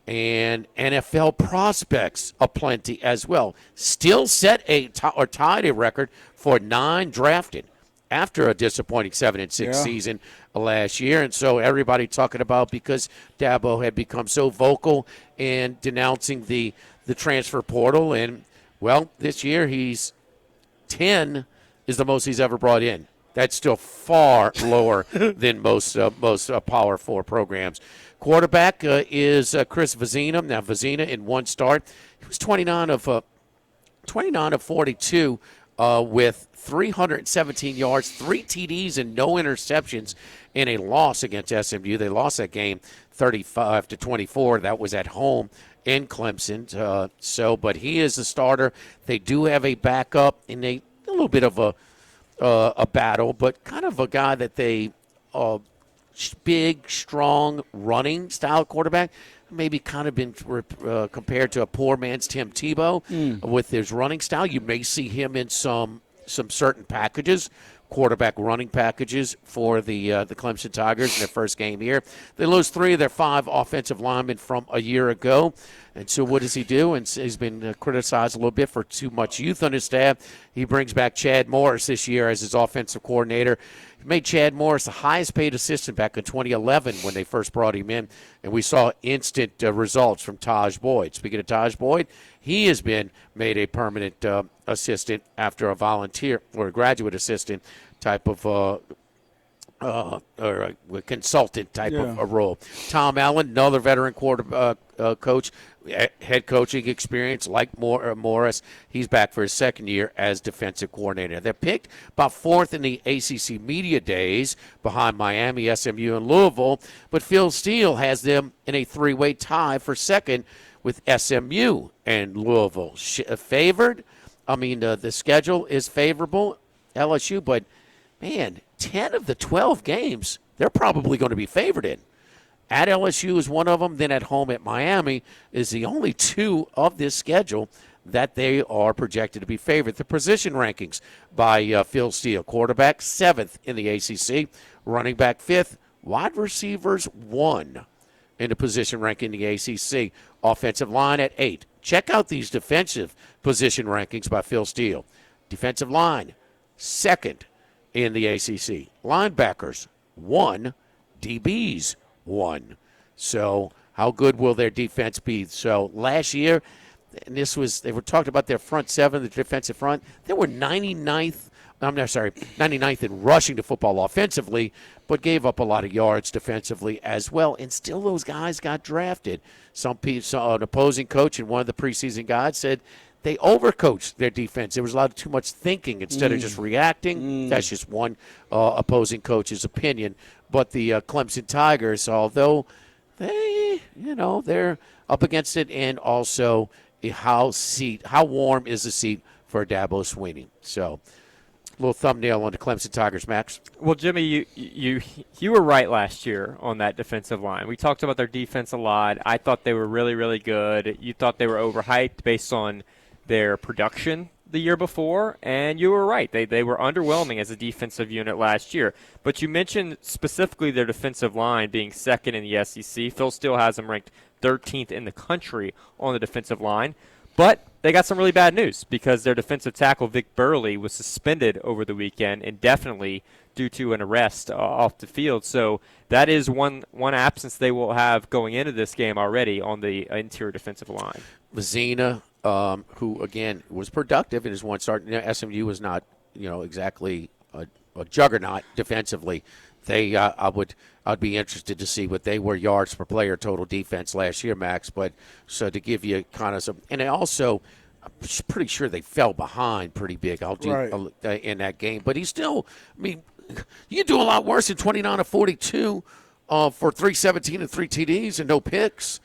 and NFL prospects aplenty as well. Still set tied a record for 9 drafted after a disappointing 7-6 season last year. And so everybody talking about, because Dabo had become so vocal in denouncing the transfer portal. And, well, this year he's 10 is the most he's ever brought in. That's still far lower than most Power 4 programs. Quarterback is Chris Vizina. Now, Vizina in one start, he was 29 of 42 with 317 yards, 3 TDs, and no interceptions in a loss against SMU. They lost that game 35-24. That was at home in Clemson. But he is the starter. They do have a backup in a little bit of a battle, but kind of a guy that they big, strong, running style quarterback. Maybe kind of been compared to a poor man's Tim Tebow with his running style. You may see him in some certain packages, quarterback running packages for the Clemson Tigers in their first game here. They lose 3 of their 5 offensive linemen from a year ago. And so what does he do? And he's been criticized a little bit for too much youth on his staff. He brings back Chad Morris this year as his offensive coordinator. He made Chad Morris the highest paid assistant back in 2011 when they first brought him in. And we saw instant results from Taj Boyd. Speaking of Taj Boyd, he has been made a permanent assistant after a volunteer or a graduate assistant type of or a consultant type of a role. Tom Allen, another veteran coach, head coaching experience like Morris. He's back for his second year as defensive coordinator. They're picked about 4th in the ACC media days behind Miami, SMU, and Louisville, but Phil Steele has them in a 3-way tie for second with SMU and Louisville. Favored? I mean, the schedule is favorable, LSU, but, man, 10 of the 12 games, they're probably going to be favored in. At LSU is one of them. Then at home at Miami is the only 2 of this schedule that they are projected to be favored. The position rankings by Phil Steele. Quarterback, 7th in the ACC. Running back, 5th. Wide receivers, 1 in the position ranking in the ACC. Offensive line at 8. Check out these defensive position rankings by Phil Steele. Defensive line, 2nd in the ACC. Linebackers, 1. DBs, 1. So how good will their defense be? So last year, and they were talking about their front 7, the defensive front. They were 99th in rushing the football offensively, but gave up a lot of yards defensively as well. And still those guys got drafted. An opposing coach and one of the preseason guys said they overcoached their defense. There was a lot of too much thinking instead of just reacting. That's just one opposing coach's opinion. But the Clemson Tigers, although they're up against it, and also how warm is the seat for Dabo Swinney. So a little thumbnail on the Clemson Tigers, Max. Well, Jimmy, you were right last year on that defensive line. We talked about their defense a lot. I thought they were really, really good. You thought they were overhyped based on their production the year before, and you were right. They were underwhelming as a defensive unit last year. But you mentioned specifically their defensive line being 2nd in the SEC. Phil Steele has them ranked 13th in the country on the defensive line. But they got some really bad news because their defensive tackle, Vic Burley, was suspended over the weekend indefinitely due to an arrest off the field. So that is one absence they will have going into this game already on the interior defensive line. Vizina, who, again, was productive in his one start. SMU was not, exactly a juggernaut defensively. I'd be interested to see what they were yards per player total defense last year, Max. But so to give you kind of some, and also, I'm pretty sure they fell behind pretty big. In that game. But he's still, you can do a lot worse than 29 of 42 for 317 and 3 TDs and no picks.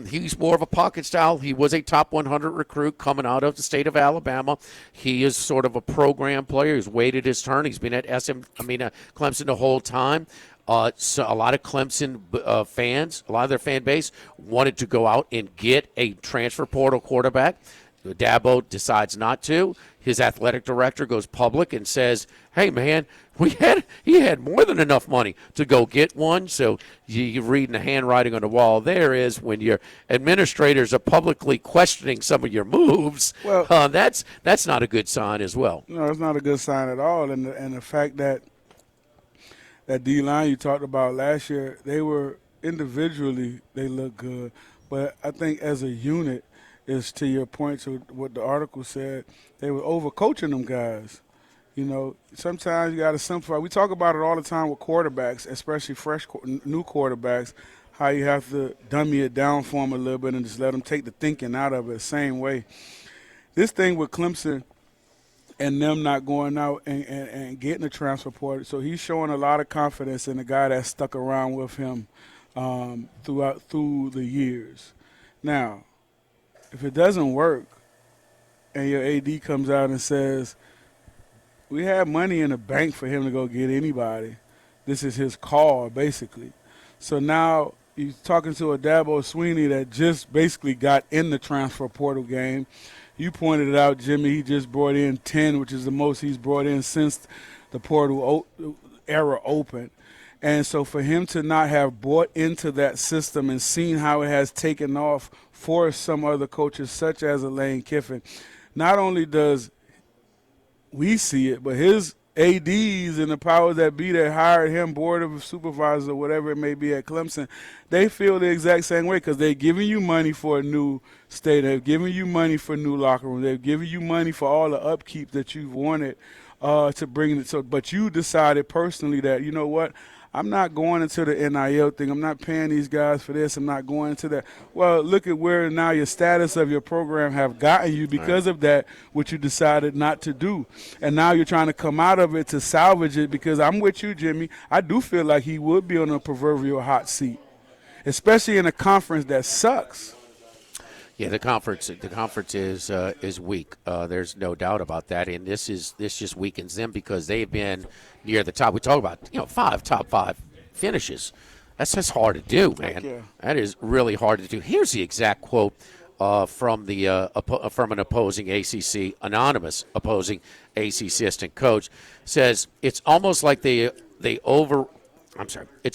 He's more of a pocket style. He was a top 100 recruit coming out of the state of Alabama. He is sort of a program player. He's waited his turn. He's been at Clemson the whole time. So a lot of Clemson fans, a lot of their fan base wanted to go out and get a transfer portal quarterback. Dabo decides not to. His athletic director goes public and says, hey, man, he had more than enough money to go get one. So you're reading the handwriting on the wall there is when your administrators are publicly questioning some of your moves, well, that's not a good sign as well. No, it's not a good sign at all. And the fact that D-line you talked about last year, they were individually, they look good. But I think as a unit, is to your point to what the article said. They were overcoaching them guys. You know, sometimes you got to simplify. We talk about it all the time with quarterbacks, especially new quarterbacks, how you have to dummy it down for them a little bit and just let them take the thinking out of it the same way. This thing with Clemson and them not going out and getting a transfer portal, so he's showing a lot of confidence in the guy that stuck around with him through the years. Now, if it doesn't work and your AD comes out and says, we have money in the bank for him to go get anybody, this is his call, basically. So now he's talking to a Dabo Swinney that just basically got in the transfer portal game. You pointed it out, Jimmy. He just brought in 10, which is the most he's brought in since the portal era opened. And so for him to not have bought into that system and seen how it has taken off for some other coaches, such as Lane Kiffin, not only does we see it, but his ADs and the powers that be that hired him, board of supervisors or whatever it may be at Clemson, they feel the exact same way because they're giving you money for a new state. They're giving you money for new locker room. They're giving you money for all the upkeep that you've wanted to bring it. So, but you decided personally that, you know what, I'm not going into the NIL thing. I'm not paying these guys for this. I'm not going into that. Well, look at where now your status of your program have gotten you because of that, what you decided not to do. And now you're trying to come out of it to salvage it because I'm with you, Jimmy. I do feel like he would be on a proverbial hot seat, especially in a conference that sucks. Yeah, the conference is weak. There's no doubt about that, and this just weakens them because they've been near the top. We talk about top five finishes. That's just hard to do, man. Yeah. That is really hard to do. Here's the exact quote from an opposing ACC anonymous opposing ACC assistant coach. Says it's almost like it's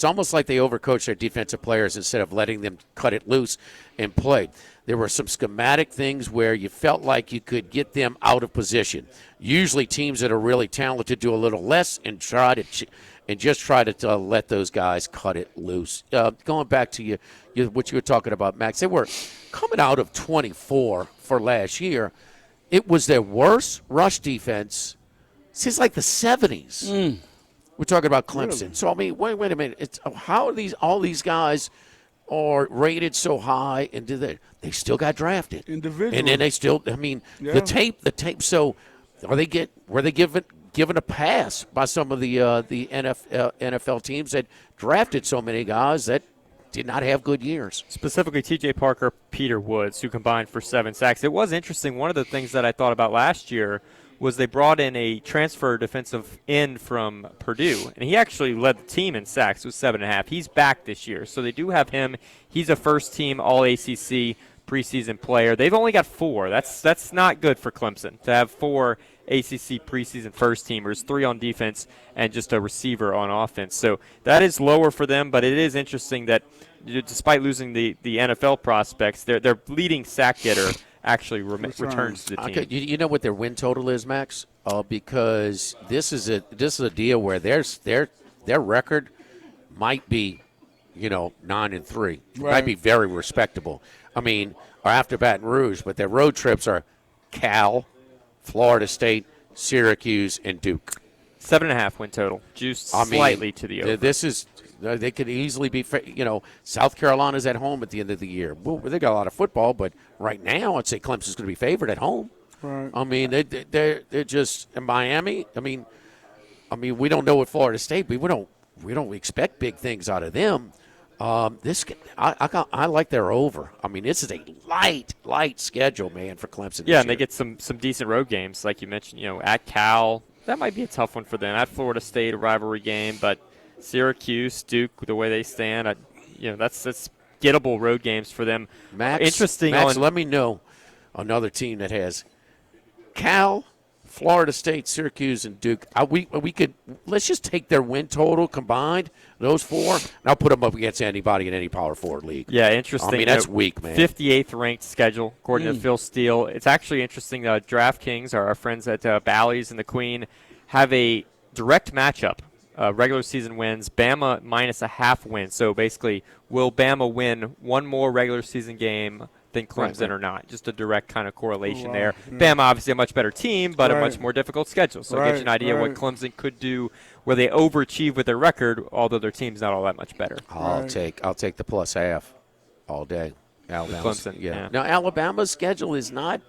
almost like they overcoach their defensive players instead of letting them cut it loose and play. There were some schematic things where you felt like you could get them out of position. Usually teams that are really talented do a little less and just try to let those guys cut it loose. Going back to what you were talking about, Max, they were coming out of 24 for last year. It was their worst rush defense since like the 70s. We're talking about Clemson. Really? So, I mean, wait a minute. How are all these guys are rated so high, and they still got drafted individually, and then they still. I mean, the tape. So, were they given a pass by some of the NFL teams that drafted so many guys that did not have good years? Specifically, T.J. Parker, Peter Woods, who combined for 7 sacks. It was interesting. One of the things that I thought about last year was they brought in a transfer defensive end from Purdue, and he actually led the team in sacks with 7.5. He's back this year, so they do have him. He's a first-team All-ACC preseason player. They've only got 4. That's not good for Clemson to have 4 ACC preseason first-teamers, 3 on defense, and just a receiver on offense. So that is lower for them, but it is interesting that despite losing the NFL prospects, their leading sack getter actually returns to the team. Okay, you know what their win total is, Max? Because this is a deal where their record might be, 9-3. Right. Might be very respectable. I mean, or after Baton Rouge, but their road trips are Cal, Florida State, Syracuse, and Duke. 7.5 win total, juiced slightly to the over. They could easily be, South Carolina's at home at the end of the year. Well, they got a lot of football, but right now I'd say Clemson's going to be favored at home. Right. I mean, they're just in Miami. I mean, we don't know what Florida State, but we don't expect big things out of them. I like their over. I mean, this is a light schedule, man, for Clemson. Yeah, and they get some decent road games, like you mentioned. At Cal, that might be a tough one for them. At Florida State, a rivalry game, but Syracuse, Duke, the way they stand, that's gettable road games for them. Max, let me know another team that has Cal, Florida State, Syracuse, and Duke. Let's just take their win total combined, those 4, and I'll put them up against anybody in any Power 4 league. Yeah, interesting. I mean, that's weak, man. 58th ranked schedule, according to Phil Steele. It's actually interesting. DraftKings, our friends at Bally's and the Queen, have a direct matchup. Regular season wins, Bama -0.5 win. So basically, will Bama win one more regular season game than Clemson Right. or not. Just a direct kind of correlation Wow. there. Yeah. Bama, obviously a much better team, but a Right. much more difficult schedule. So it gives you an Right, idea what right. Clemson could do where they overachieve with their record, although their team's not all that much better. I'll Right. take the plus half all day. Alabama's, Clemson, yeah. yeah. Now Alabama's schedule is not,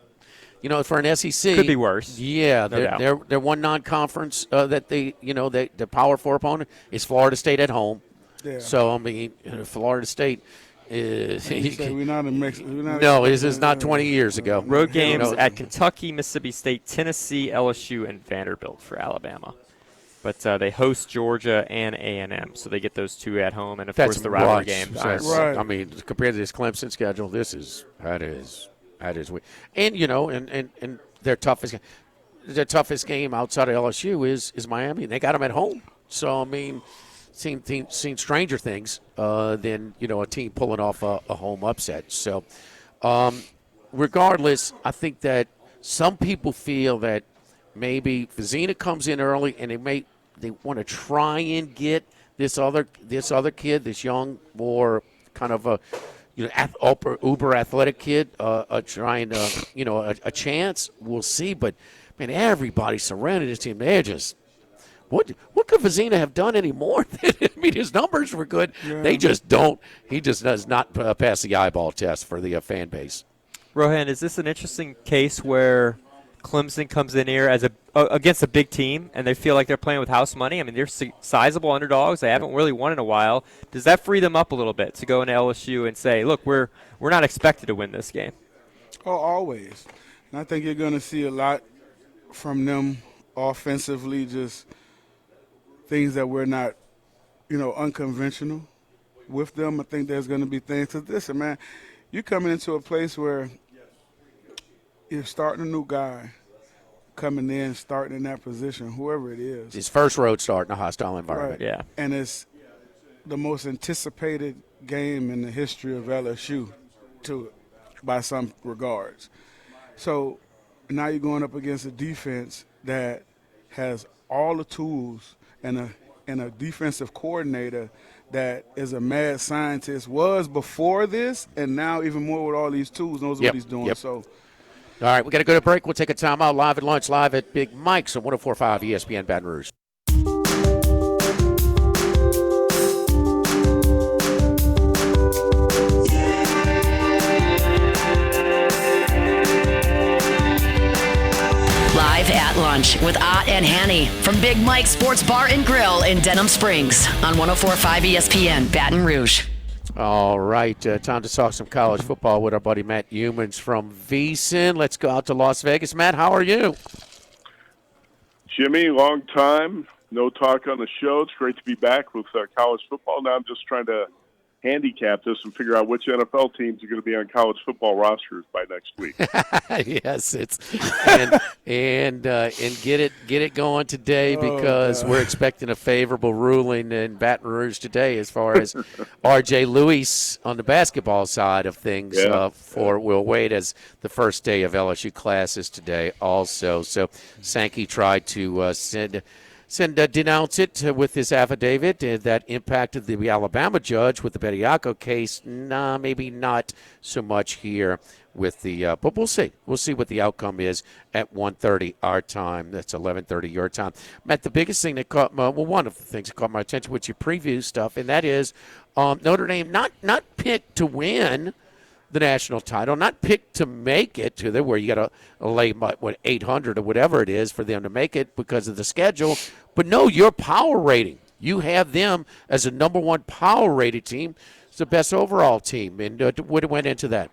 for an SEC. Could be worse. Yeah, No doubt. they're one non-conference that the Power 4 opponent is Florida State at home. Yeah. So I mean, Florida State is. You say we're not a mix. No, this is not 20 years ago. Road games No. at Kentucky, Mississippi State, Tennessee, LSU, and Vanderbilt for Alabama. But they host Georgia and A&M, so they get those two at home, and of course the rivalry much. games. Right. I mean, compared to this Clemson schedule, that is weird. And and their toughest game outside of LSU is Miami. They got them at home. So I mean, seen stranger things than a team pulling off a home upset. So regardless, I think that some people feel that maybe Vizina comes in early and they want to try and get this other kid, this young, more kind of a uber athletic kid, trying to a chance. We'll see, but man, everybody surrounding this team. They're just what could Vizina have done any more? I mean, his numbers were good. Yeah. They just don't. He just does not pass the eyeball test for the fan base. Rohan, is this an interesting case where Clemson comes in here as against a big team, and they feel like they're playing with house money? I mean, they're sizable underdogs. They haven't really won in a while. Does that free them up a little bit to go into LSU and say, look, we're not expected to win this game? Oh, always. And I think you're going to see a lot from them offensively, just things that we're not, unconventional with them. I think there's going to be things. Because listen, man, you're coming into a place where you're starting a new guy, coming in, starting in that position, whoever it is. His first road start in a hostile environment. Yeah. And it's the most anticipated game in the history of LSU, by some regards. So now you're going up against a defense that has all the tools and a defensive coordinator that is a mad scientist, was before this, and now even more with all these tools, knows what he's doing. Yep. So. All right, we got to go to break. We'll take a timeout live at lunch, live at Big Mike's on 104.5 ESPN Baton Rouge. Live at lunch with Ott and Hanny from Big Mike's Sports Bar and Grill in Denham Springs on 104.5 ESPN Baton Rouge. All right, time to talk some college football with our buddy Matt Humans from VSiN. Let's go out to Las Vegas. Matt, how are you? Jimmy, long time. No talk on the show. It's great to be back with college football. Now I'm just trying to handicap this and figure out which NFL teams are going to be on college football rosters by next week. Yes, it's and get it going today because we're expecting a favorable ruling in Baton Rouge today as far as R.J. Lewis on the basketball side of things for Will Wade as the first day of LSU classes today also. So Sankey tried to denounce it with his affidavit that impacted the Alabama judge with the Bediako case. Nah, maybe not so much here with the but we'll see. We'll see what the outcome is at 1:30 our time. That's 11:30 your time. Matt, the biggest thing that caught one of the things that caught my attention was your preview stuff, and that is Notre Dame not picked to win the national title, not picked to make it to there where you got to lay 800 or whatever it is for them to make it because of the schedule. But no, your power rating, you have them as a number one power rated team. It's the best overall team. And what went into that?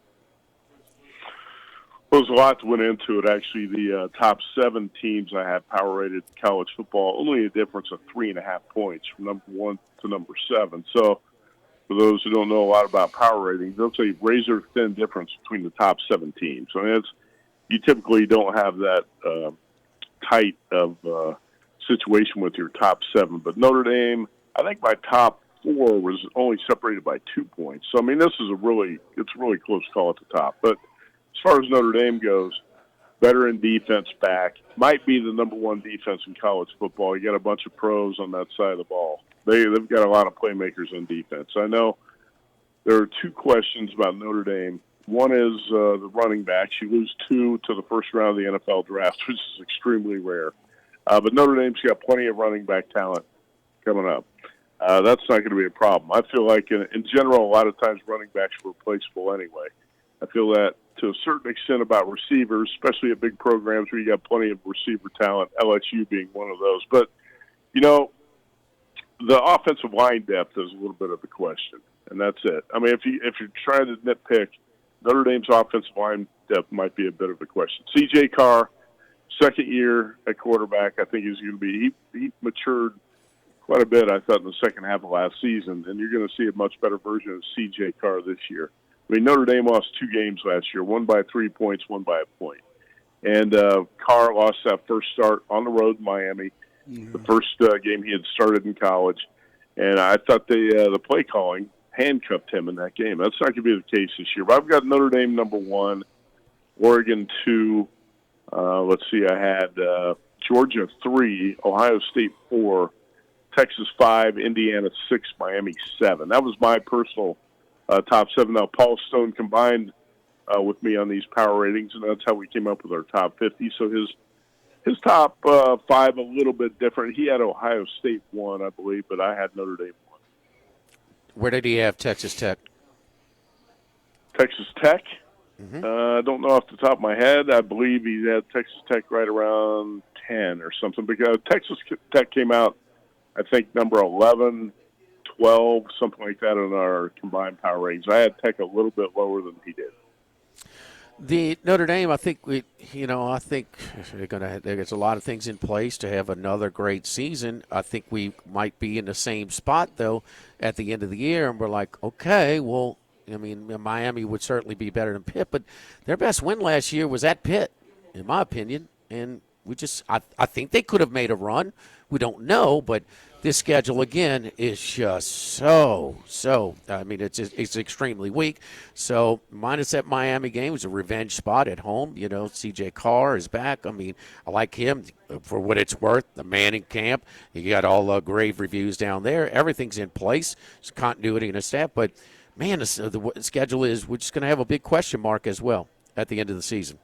Well, there's a lot that went into it. Actually, the top 7 teams I have power rated college football, only a difference of 3.5 points from number 1 to number 7. So for those who don't know a lot about power ratings, they'll say razor thin difference between the top 7 teams. So you typically don't have that tight of situation with your top 7. But Notre Dame, I think my top 4 was only separated by 2 points. So I mean, it's a really close call at the top. But as far as Notre Dame goes, veteran defense back, might be the number 1 defense in college football. You got a bunch of pros on that side of the ball. They've got a lot of playmakers on defense. I know there are 2 questions about Notre Dame One is the running backs. You lose 2 to the first round of the NFL draft, which is extremely rare. But Notre Dame's got plenty of running back talent coming up. That's not going to be a problem. I feel like, in general, a lot of times running backs are replaceable anyway. I feel that to a certain extent about receivers, especially at big programs where you got plenty of receiver talent, LSU being one of those. But, the offensive line depth is a little bit of a question, and that's it. I mean, if you're trying to nitpick, Notre Dame's offensive line depth might be a bit of a question. C.J. Carr, second year at quarterback, I think he's going to be he matured quite a bit, I thought, in the second half of last season, and you're going to see a much better version of C.J. Carr this year. I mean, Notre Dame lost 2 games last year, one by 3 points, one by a point. And Carr lost that first start on the road in Miami, the first game he had started in college. And I thought the play calling handcuffed him in that game. That's not going to be the case this year. But I've got Notre Dame number 1, Oregon 2. Let's see, I had Georgia 3, Ohio State 4, Texas 5, Indiana 6, Miami 7. That was my personal top 7. Now, Paul Stone combined with me on these power ratings, and that's how we came up with our top 50. So his top 5 a little bit different. He had Ohio State 1, I believe, but I had Notre Dame 1. Where did he have Texas Tech? Texas Tech? I don't know off the top of my head. I believe he had Texas Tech right around 10 or something, because Texas Tech came out, I think, number 11, 12, something like that in our combined power ratings. I had Tech a little bit lower than he did. The Notre Dame, I think there's a lot of things in place to have another great season. I think we might be in the same spot, though, at the end of the year, and we're like, okay, well, I mean, Miami would certainly be better than Pitt, but their best win last year was at Pitt, in my opinion, and I think they could have made a run. We don't know, but this schedule, again, is just so, I mean, it's extremely weak. So minus that Miami game was a revenge spot at home. C.J. Carr is back. I mean, I like him for what it's worth. The Manning camp, you got all grave reviews down there. Everything's in place. There's continuity in the staff. But, man, the schedule is, we're just going to have a big question mark as well at the end of the season.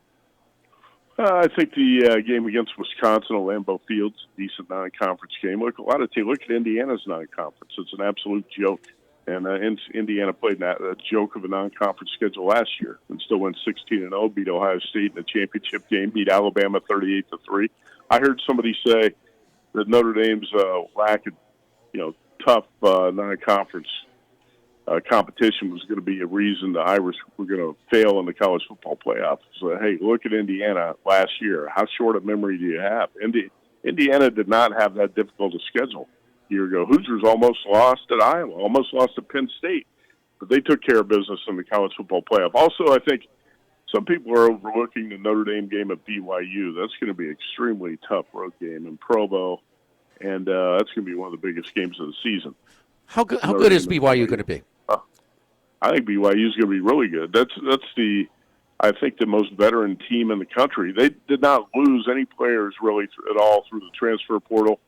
I think the game against Wisconsin at Lambeau Field's a decent non-conference game. Look at Indiana's non-conference. It's an absolute joke. And Indiana played a joke of a non-conference schedule last year and still went 16-0, beat Ohio State in the championship game, beat Alabama 38-3. I heard somebody say that Notre Dame's lack of, tough non-conference competition was going to be a reason the Irish were going to fail in the college football playoff. So, hey, look at Indiana last year. How short a memory do you have? Indiana did not have that difficult a schedule a year ago. Hoosiers almost lost at Iowa, almost lost at Penn State, but they took care of business in the college football playoff. Also, I think some people are overlooking the Notre Dame game at BYU. That's going to be an extremely tough road game in Provo, and that's going to be one of the biggest games of the season. How good is BYU going to be? I think BYU is going to be really good. That's I think the most veteran team in the country. They did not lose any players really at all through the transfer portal.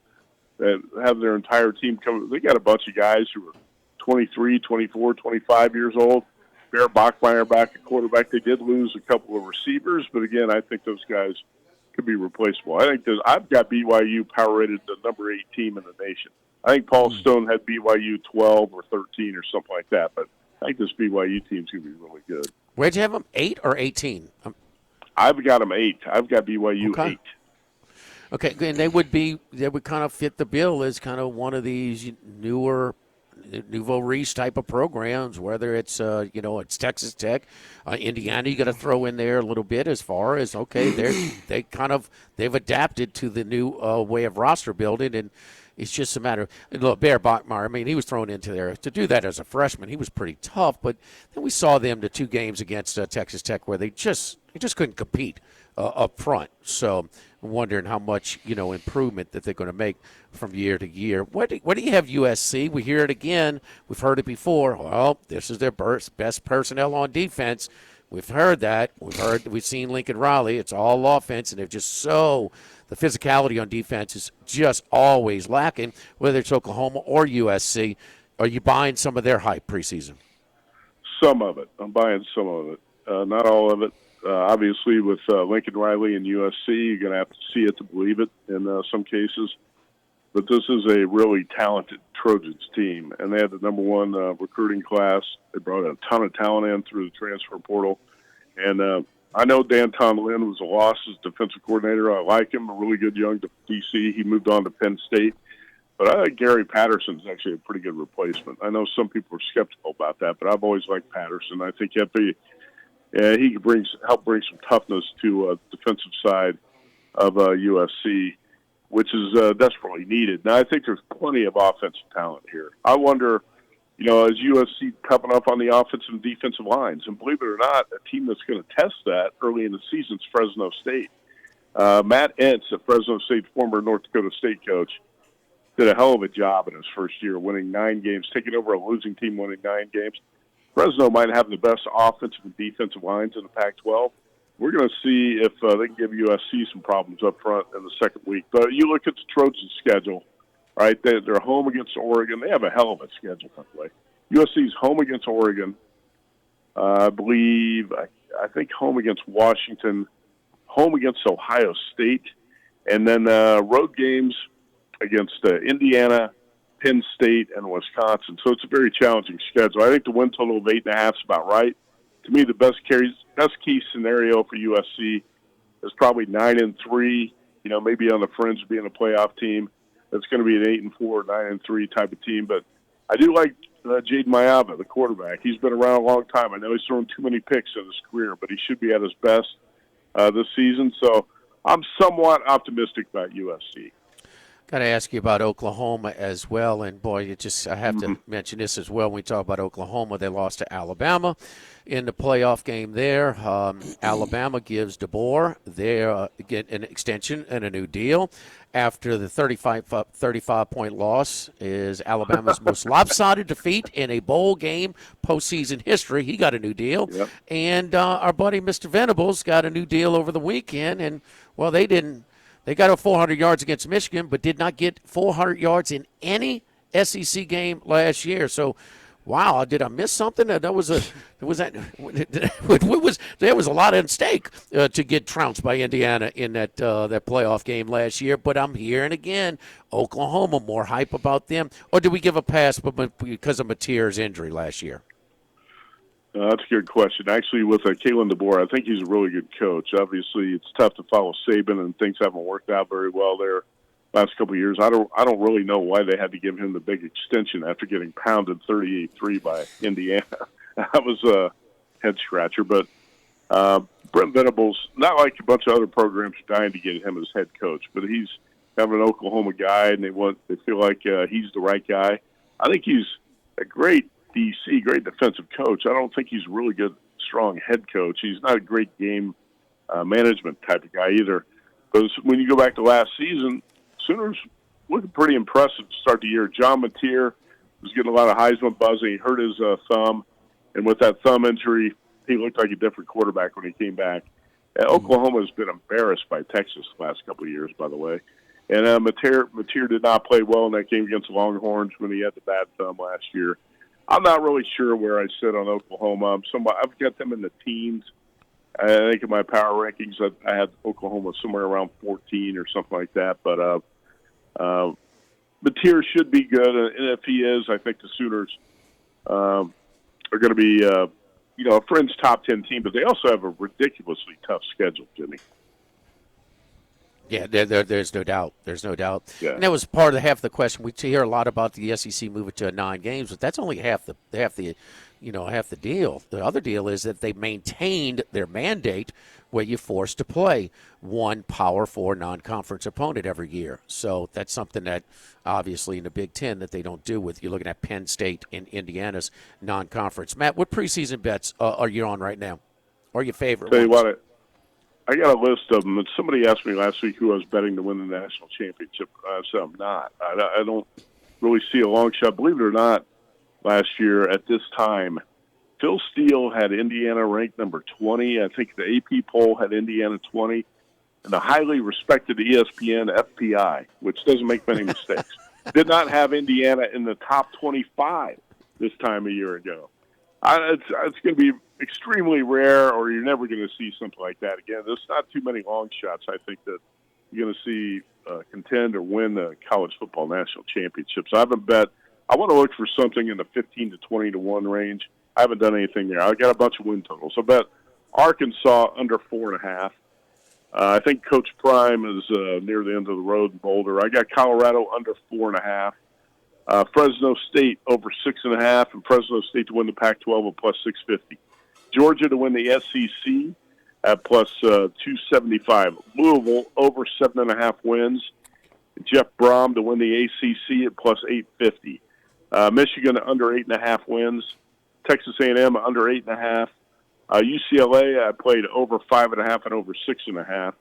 That have their entire team come. They got a bunch of guys who are 23, 24, 25 years old. Bear Bachmeier back at quarterback. They did lose a couple of receivers, but again, I think those guys could be replaceable. I've got BYU power rated the number 8 team in the nation. I think Paul Stone had BYU 12 or 13 or something like that, but I think this BYU team's going to be really good. Where'd you have them, 8 or 18? I've got them 8. I've got BYU 8. Okay, and they would kind of fit the bill as kind of one of these newer nouveau riche type of programs, whether it's it's Texas Tech, Indiana. You got to throw in there a little bit as far as they've adapted to the new way of roster building, and it's just a matter of, look, Bear Bachmeier, I mean, he was thrown into there to do that as a freshman. He was pretty tough, but then we saw them the 2 games against Texas Tech where they just couldn't compete up front. So I'm wondering how much improvement that they're going to make from year to year. What do you have USC? We hear it again. We've heard it before. Well, this is their best personnel on defense. We've heard that. We've seen Lincoln Riley. It's all offense, and they're just the physicality on defense is just always lacking, whether it's Oklahoma or USC. Are you buying some of their hype preseason? Some of it. I'm buying some of it. not all of it. Obviously, with Lincoln Riley and USC, you're going to have to see it to believe it in some cases. But this is a really talented Trojans team, and they had the number one recruiting class. They brought a ton of talent in through the transfer portal. And I know Danton Lynn was a loss as defensive coordinator. I like him, a really good young DC. He moved on to Penn State. But I think Gary Patterson's actually a pretty good replacement. I know some people are skeptical about that, but I've always liked Patterson. I think he can help bring some toughness to the defensive side of USC, which is desperately needed. Now, I think there's plenty of offensive talent here. I wonder, is USC coming up on the offensive and defensive lines? And believe it or not, a team that's going to test that early in the season is Fresno State. Matt Entz, a Fresno State former North Dakota State coach, did a hell of a job in his first year, winning 9 games, taking over a losing team, winning 9 games. Fresno might have the best offensive and defensive lines in the Pac-12. We're going to see if they can give USC some problems up front in the second week. But you look at the Trojans' schedule, right? They're home against Oregon. They have a hell of a schedule, by the way. USC's home against Oregon. I think home against Washington, home against Ohio State, and then road games against Indiana, Penn State, and Wisconsin. So it's a very challenging schedule. I think the win total of 8.5 is about right. To me, the best case scenario for USC is probably 9-3. Maybe on the fringe of being a playoff team. It's going to be an 8-4, 9-3 type of team. But I do like Jaden Mayava, the quarterback. He's been around a long time. I know he's thrown too many picks in his career, but he should be at his best this season. So I'm somewhat optimistic about USC. Got to ask you about Oklahoma as well, and boy, I have to mention this as well. When we talk about Oklahoma, they lost to Alabama in the playoff game there. Alabama gives DeBoer get an extension and a new deal after the 35-point loss is Alabama's most lopsided defeat in a bowl game postseason history. He got a new deal, and our buddy Mr. Venables got a new deal over the weekend, and well, they didn't. They got 400 yards against Michigan, but did not get 400 yards in any SEC game last year. So, wow, did I miss something? There was a lot at stake to get trounced by Indiana in that playoff game last year. But I'm hearing again, Oklahoma, more hype about them. Or do we give a pass because of Mateer's injury last year? That's a good question. Actually, with Kalen DeBoer, I think he's a really good coach. Obviously, it's tough to follow Saban, and things haven't worked out very well there last couple of years. I don't really know why they had to give him the big extension after getting pounded 38-3 by Indiana. That was a head-scratcher. But Brent Venables, not like a bunch of other programs dying to get him as head coach, but he's kind of an Oklahoma guy, and they feel like he's the right guy. I think he's a great DC, great defensive coach. I don't think he's a really good, strong head coach. He's not a great game management type of guy either. Because when you go back to last season, Sooners looking pretty impressive to start the year. John Mateer was getting a lot of Heisman buzz. He hurt his thumb, and with that thumb injury, he looked like a different quarterback when he came back. Oklahoma has been embarrassed by Texas the last couple of years, by the way. And Mateer did not play well in that game against the Longhorns when he had the bad thumb last year. I'm not really sure where I sit on Oklahoma. I've got them in the teens. I think in my power rankings, I had Oklahoma somewhere around 14 or something like that. But Mateer should be good, and if he is, I think the Sooners are going to be, a fringe top 10 team. But they also have a ridiculously tough schedule, Jimmy. Yeah, there's no doubt. There's no doubt. Yeah. And that was part of the question. We hear a lot about the SEC moving to 9 games, but that's only half the deal. The other deal is that they maintained their mandate where you're forced to play one Power 4 non-conference opponent every year. So that's something that obviously in the Big Ten that they don't do with. You're looking at Penn State and Indiana's non-conference. Matt, what preseason bets are you on right now? Or your favorite Tell you ones? what, I got a list of them. And somebody asked me last week who I was betting to win the national championship. I said I'm not. I don't really see a long shot. Believe it or not, last year at this time, Phil Steele had Indiana ranked number 20. I think the AP poll had Indiana 20. And the highly respected ESPN FPI, which doesn't make many mistakes, did not have Indiana in the top 25 this time a year ago. It's going to be extremely rare, or you're never going to see something like that again. There's not too many long shots, I think, that you're going to see contend or win the college football national championships. I haven't bet. I want to look for something in the 15 to 20 to 1 range. I haven't done anything there. I got a bunch of win totals. I bet Arkansas under 4.5. I think Coach Prime is near the end of the road in Boulder. I got Colorado under 4.5. Fresno State over 6.5, and Fresno State to win the Pac-12 at plus 650. Georgia to win the SEC at plus 275. Louisville over 7.5 wins. Jeff Brom to win the ACC at plus 850. Michigan under 8.5 wins. Texas A&M under 8.5. UCLA, I played over 5.5 and over 6.5.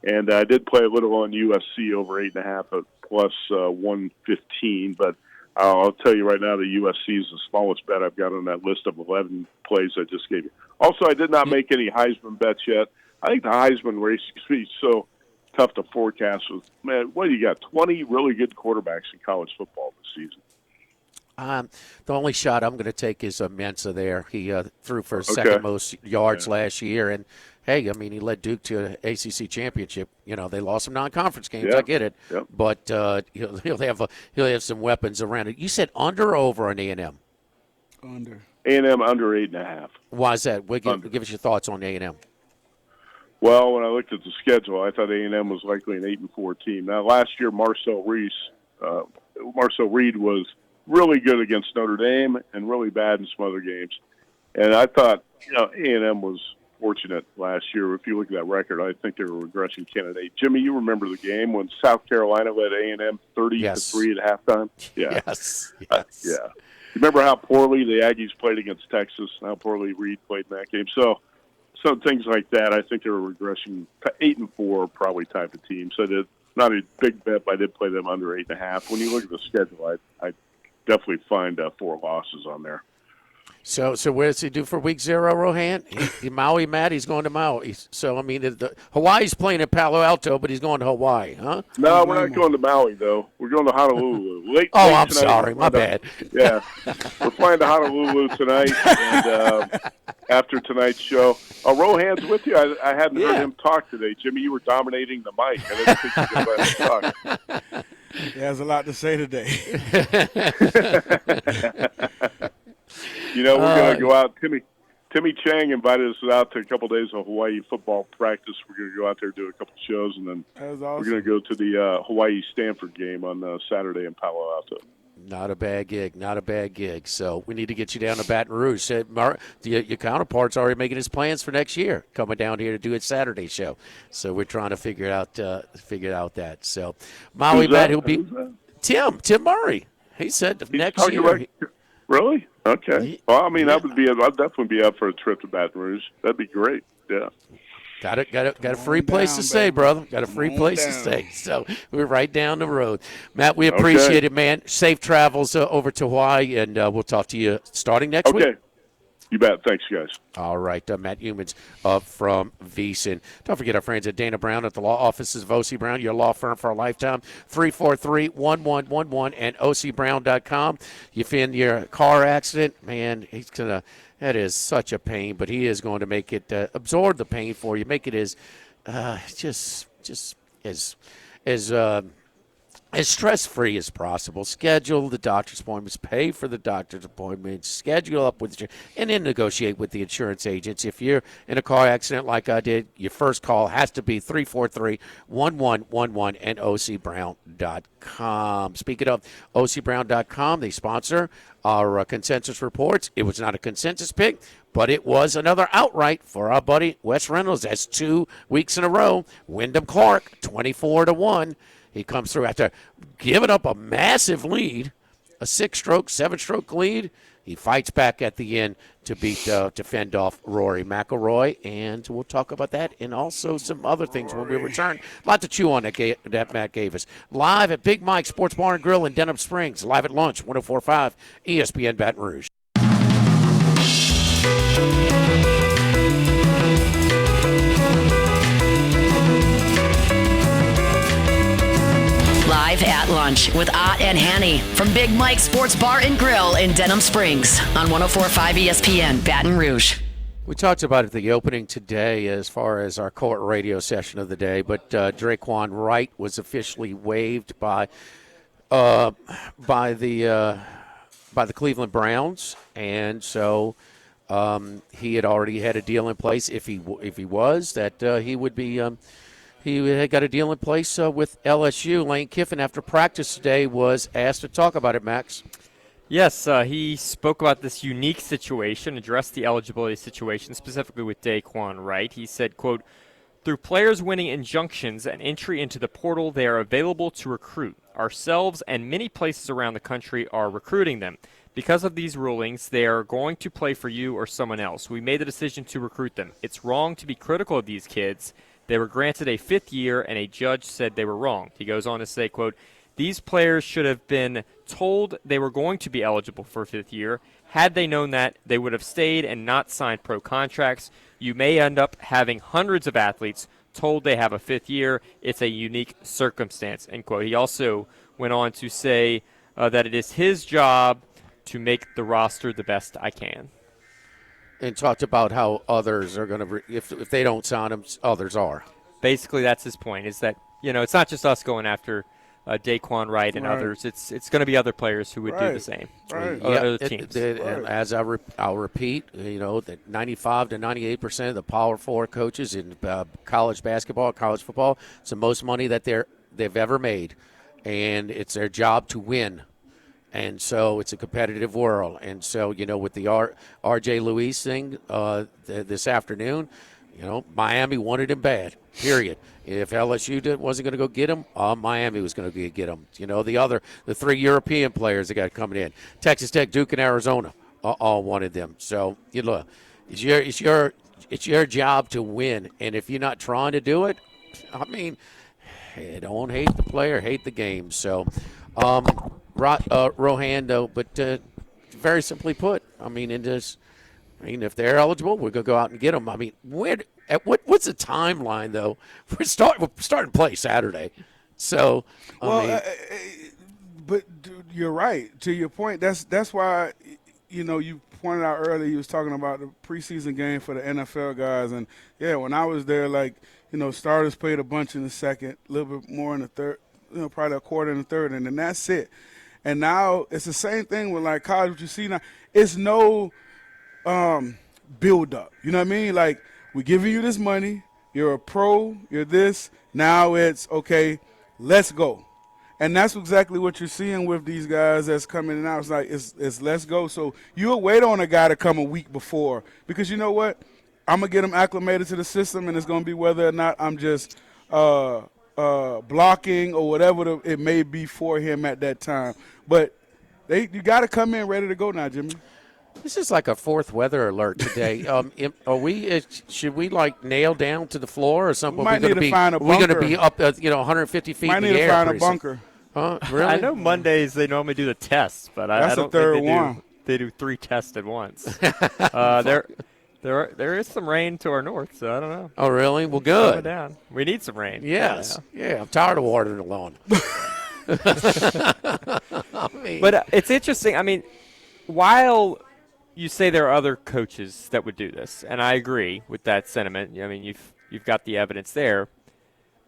And I did play a little on USC over 8.5 at plus 115. But I'll tell you right now, the USC is the smallest bet I've got on that list of 11 plays I just gave you. Also, I did not make any Heisman bets yet. I think the Heisman race is so tough to forecast. Man, what do you got? 20 really good quarterbacks in college football this season. The only shot I'm going to take is Mensa there. He threw for second most yards last year. And, hey, I mean, he led Duke to an ACC championship. You know, they lost some non-conference games. I get it. Yep. But he'll have some weapons around it. You said under or over on A&M? Under. A&M under 8.5. Why is that? Give us your thoughts on A&M. Well, when I looked at the schedule, I thought A&M was likely an 8-4 team. Now, last year, Marcel Reed was really good against Notre Dame and really bad in some other games. And I thought, A&M was fortunate last year. If you look at that record, I think they were a regression candidate. Jimmy, you remember the game when South Carolina led A&M 30-3 at halftime? Yeah. Yes. Yeah. You remember how poorly the Aggies played against Texas and how poorly Reed played in that game? So some things like that, I think they were regression 8-4 probably type of team. So it's not a big bet, but I did play them under 8.5. When you look at the schedule, I definitely find 4 losses on there. So where does he do for week 0, Rohan? Maui, Matt, he's going to Maui. So, I mean, Hawaii's playing in Palo Alto, but he's going to Hawaii, huh? No, we're not going to Maui, though. We're going to Honolulu. Late I'm tonight, sorry. My bad. Yeah. We're flying to Honolulu tonight, and after tonight's show. Rohan's with you. I hadn't heard him talk today. Jimmy, you were dominating the mic. I didn't think you could let him talk. He has a lot to say today. We're going to go out. Timmy Chang invited us out to a couple days of Hawaii football practice. We're going to go out there, do a couple shows, and then awesome. We're going to go to the Hawaii-Stanford game on Saturday in Palo Alto. Not a bad gig. So we need to get you down to Baton Rouge. Your counterpart's already making his plans for next year, coming down here to do a Saturday show. So we're trying to figure out that. So Maui, Matt, he'll be Tim Murray. He said next year. Really? Okay. Well, I mean, I'd definitely be up for a trip to Baton Rouge. That'd be great. Yeah. Got a free place to stay, brother. Got a free place to stay. So we're right down the road. Matt, we appreciate it, man. Safe travels over to Hawaii, and we'll talk to you starting next week. Okay. You bet. Thanks, guys. All right. Matt Humans from VSiN. Don't forget our friends at Dana Brown at the law offices of O.C. Brown, your law firm for a lifetime. 343-1111 and ocbrown.com. You find your car accident, man, that is such a pain, but he is going to make it absorb the pain for you, make it as as stress-free as possible. Schedule the doctor's appointments, pay for the doctor's appointments, schedule up with and then negotiate with the insurance agents. If you're in a car accident like I did, your first call has to be 343-1111 and ocbrown.com. Speaking of ocbrown.com, they sponsor our consensus reports. It was not a consensus pick, but it was another outright for our buddy Wes Reynolds. That's 2 weeks in a row. Wyndham Clark, 24-1. He comes through after giving up a massive lead, a 6-stroke, 7-stroke lead. He fights back at the end to fend off Rory McIlroy, and we'll talk about that and also some other things when we return. A lot to chew on that Matt gave us. Live at Big Mike's Sports Bar and Grill in Denham Springs. Live at lunch, 104.5 ESPN Baton Rouge. Live Live at Lunch with Ott and Hanny from Big Mike Sports Bar and Grill in Denham Springs on 104.5 ESPN Baton Rouge. We talked about it at the opening today as far as our court radio session of the day, but Draquan Wright was officially waived by the Cleveland Browns, and so he had already had a deal in place. If he was, that he would be. He had got a deal in place with LSU. Lane Kiffin, after practice today, was asked to talk about it. Max. Yes, he spoke about this unique situation, addressed the eligibility situation, specifically with Daquan Wright. He said, quote, "Through players winning injunctions and entry into the portal, they are available to recruit. Ourselves and many places around the country are recruiting them. Because of these rulings, they are going to play for you or someone else. We made the decision to recruit them. It's wrong to be critical of these kids. They were granted a 5th year, and a judge said they were wrong." He goes on to say, quote, "These players should have been told they were going to be eligible for a 5th year. Had they known that, they would have stayed and not signed pro contracts. You may end up having hundreds of athletes told they have a 5th year. It's a unique circumstance," end quote. He also went on to say that it is his job to make the roster the best I can. And talked about how others are going to, if they don't sign him, others are. Basically, that's his point, is that, it's not just us going after Daquan Wright and others. It's going to be other players who would do the same. Right. Other teams. And as I'll repeat, that 95 to 98% of the Power 4 coaches in college basketball, college football, it's the most money that they've ever made, and it's their job to win. And so it's a competitive world. And so, with the R.J. Luis thing this afternoon, Miami wanted him bad, period. If LSU wasn't going to go get him, Miami was going to get him. The 3 European players that got coming in, Texas Tech, Duke, and Arizona, all wanted them. So, look, it's your job to win. And if you're not trying to do it, don't hate the player, hate the game. So, Rohan, though, but very simply put, if they're eligible, we're going to go out and get them. What's the timeline, though? We're starting play Saturday. So, but you're right. To your point, that's why, you pointed out earlier, you was talking about the preseason game for the NFL guys. And, yeah, when I was there, starters played a bunch in the second, a little bit more in the third, probably a quarter in the third, and then that's it. And now it's the same thing with, college. What you see now, it's no build-up. You know what I mean? We're giving you this money. You're a pro. You're this. Now it's, okay, let's go. And that's exactly what you're seeing with these guys that's coming in now. It's let's go. So you'll wait on a guy to come a week before, because you know what? I'm going to get him acclimated to the system, and it's going to be whether or not I'm just blocking or whatever it may be for him at that time. But you got to come in ready to go now, Jimmy. This is like a fourth weather alert today. Should we nail down to the floor or something? Might need to find a bunker. We're going to be up, 150 feet in the air. Might need to find a bunker. Huh? Really? I know Mondays they normally do the tests, but I don't think they do 3 tests at once. There is some rain to our north, so I don't know. Oh, really? Well, good. Down. We need some rain. Yes. Yeah, I'm tired of watering the lawn. But it's interesting. While you say there are other coaches that would do this, and I agree with that sentiment. You've got the evidence there.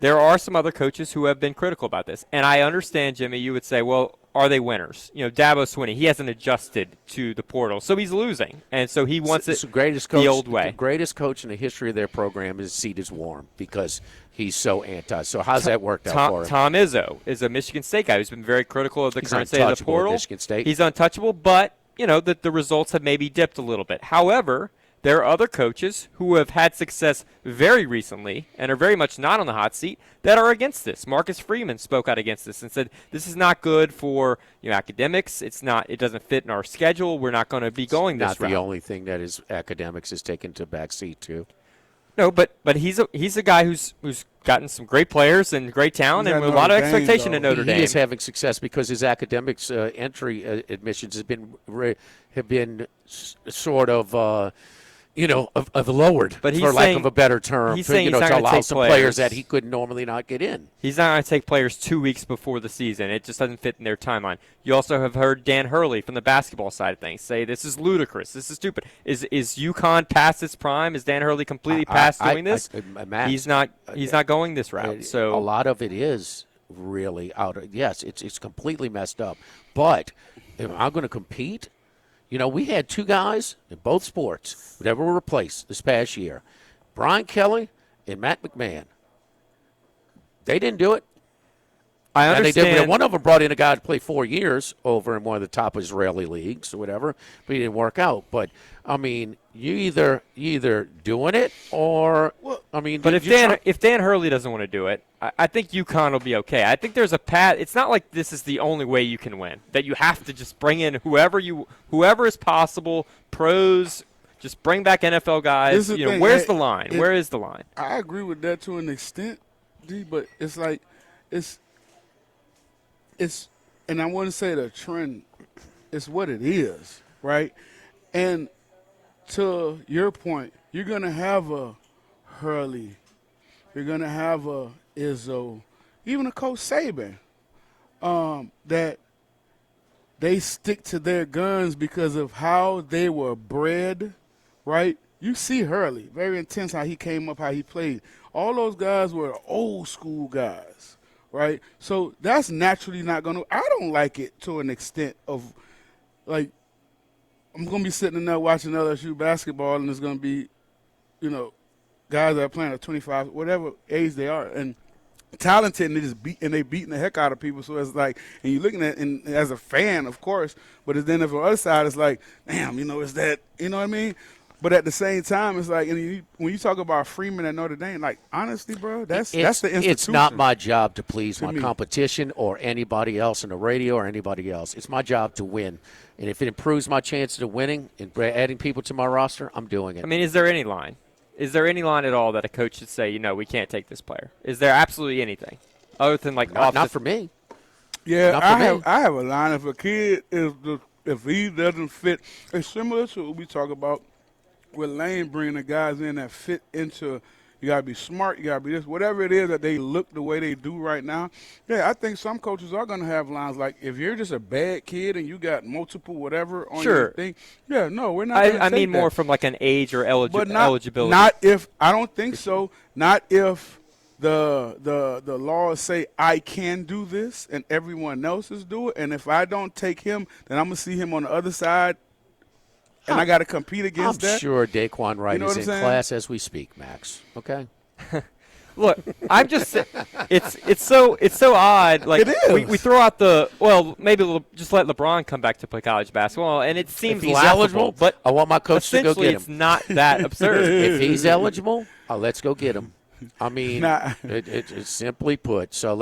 There are some other coaches who have been critical about this, and I understand, Jimmy. You would say, well, are they winners? Dabo Swinney, he hasn't adjusted to the portal, so he's losing, and so he wants it the old way. The greatest coach in the history of their program, his seat is warm because he's so anti. So how's that worked out for him? Tom Izzo is a Michigan State guy who's been very critical of the current state of the portal. Michigan State. He's untouchable, but the results have maybe dipped a little bit. However, there are other coaches who have had success very recently and are very much not on the hot seat that are against this. Marcus Freeman spoke out against this and said, this is not good for academics. It doesn't fit in our schedule. We're not going to be going this route. Not the only thing that is academics is taken to back seat too. No, but he's a guy who's gotten some great players and great talent and a lot of expectation in Notre Dame. He is having success because his academics entry admissions have been sort of of lowered, but for lack of a better term, he's saying to he's not allow take some players that he could normally not get in. He's not going to take players 2 weeks before the season. It just doesn't fit in their timeline. You also have heard Dan Hurley from the basketball side of things say this is ludicrous. This is stupid. Is UConn past its prime? Is Dan Hurley completely past doing this? Matt, he's not going this route. So a lot of it is really out of it's completely messed up. But if I'm going to compete, we had two guys in both sports that were replaced this past year, Brian Kelly and Matt McMahon. They didn't do it. I understand. They did, one of them brought in a guy to play 4 years over in one of the top Israeli leagues or whatever, but he didn't work out. But I mean, you either doing it or But if Dan Hurley doesn't want to do it, I think UConn will be okay. I think there's a path. It's not like this is the only way you can win. That you have to just bring in whoever is possible. Pros, just bring back NFL guys. Where's the line? Where is the line? I agree with that to an extent, D. But it's like it's, and I wouldn't say the trend. It's what it is, right? And to your point, you're gonna have a Hurley, you're gonna have a Izzo, even a Coach Saban, that they stick to their guns because of how they were bred, right? You see Hurley, very intense how he came up, how he played. All those guys were old school guys, right? So that's naturally not going to – I don't like it to an extent of, like, I'm going to be sitting in there watching LSU basketball, and there's going to be, guys that are playing at 25, whatever age they are, and talented, and they beating the heck out of people. So it's like, and you're looking at, and as a fan, of course, but then on the other side, it's like, damn, is that, you know what I mean? But at the same time, it's like, and when you talk about Freeman at Notre Dame, like, honestly, bro, that's the institution. It's not my job to please my competition or anybody else in the radio or anybody else. It's my job to win. And if it improves my chances of winning and adding people to my roster, I'm doing it. I mean, is there any line? Is there any line at all that a coach should say, we can't take this player? Is there absolutely anything other than not for me? Yeah, I have a line. If a kid if he doesn't fit, it's similar to what we talk about with Lane bringing the guys in that fit into. You gotta be smart. You gotta be this. Whatever it is that they look the way they do right now. Yeah, I think some coaches are gonna have lines like, if you're just a bad kid and you got multiple whatever on your thing. Yeah, no, we're not. I mean more from like an age or eligibility. Not if I don't think so. Not if the laws say I can do this and everyone else is doing it. And if I don't take him, then I'm gonna see him on the other side. And I got to compete against that. I'm sure Daquan Wright is in class as we speak, Max. Okay. Look, I'm just it's so odd. Like, it is. We throw out maybe just let LeBron come back to play college basketball, and it seems if he's laughable, eligible, but I want my coach to go get him. It's not that absurd. If he's eligible, let's go get him. I mean, it's simply put. So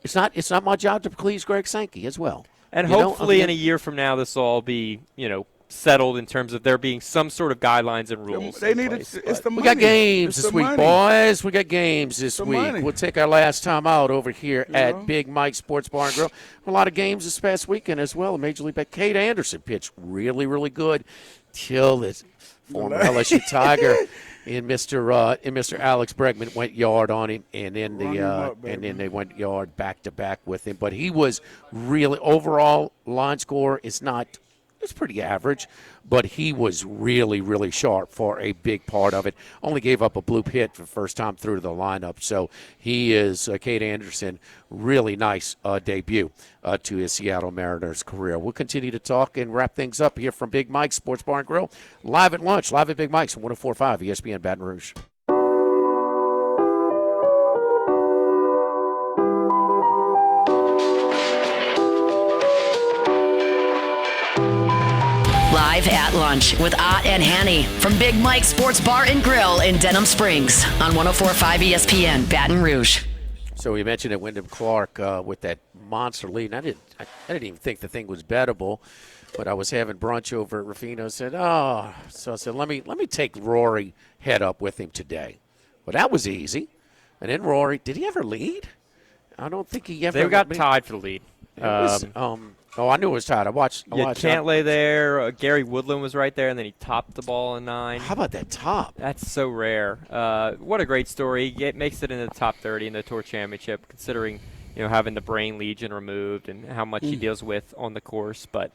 it's not my job to please Greg Sankey as well. And hopefully, in a year from now, this will all be settled in terms of there being some sort of guidelines and rules. They need it. It's the money. We got games this week, boys. We got games this week. Money. We'll take our last time out over here at Big Mike Sports Bar and Grill. A lot of games this past weekend as well. Major League Baseball. Kate Anderson pitched really, really good till this former LSU Tiger and Mr. Alex Bregman went yard on him, and then they went yard back to back with him. But he was really overall line score is not. It's pretty average, but he was really, really sharp for a big part of it. Only gave up a bloop hit for the first time through to the lineup. So he is, Kate Anderson, really nice debut to his Seattle Mariners career. We'll continue to talk and wrap things up here from Big Mike's Sports Bar and Grill, live at lunch, live at Big Mike's on 104.5 ESPN Baton Rouge. Live at lunch with Ott and Hanny from Big Mike's Sports Bar and Grill in Denham Springs on 104.5 ESPN Baton Rouge. So we mentioned at Wyndham Clark with that monster lead. And I didn't even think the thing was bettable, but I was having brunch over at Ruffino. So I said, let me take Rory head up with him today. Well, that was easy. And then Rory, did he ever lead? I don't think he ever. They got tied for the lead. Oh, I knew it was tied. I watched. Cantlay there. Gary Woodland was right there, and then he topped the ball in 9. How about that top? That's so rare. What a great story. He makes it into the top 30 in the Tour Championship, considering having the brain lesion removed and how much he deals with on the course. But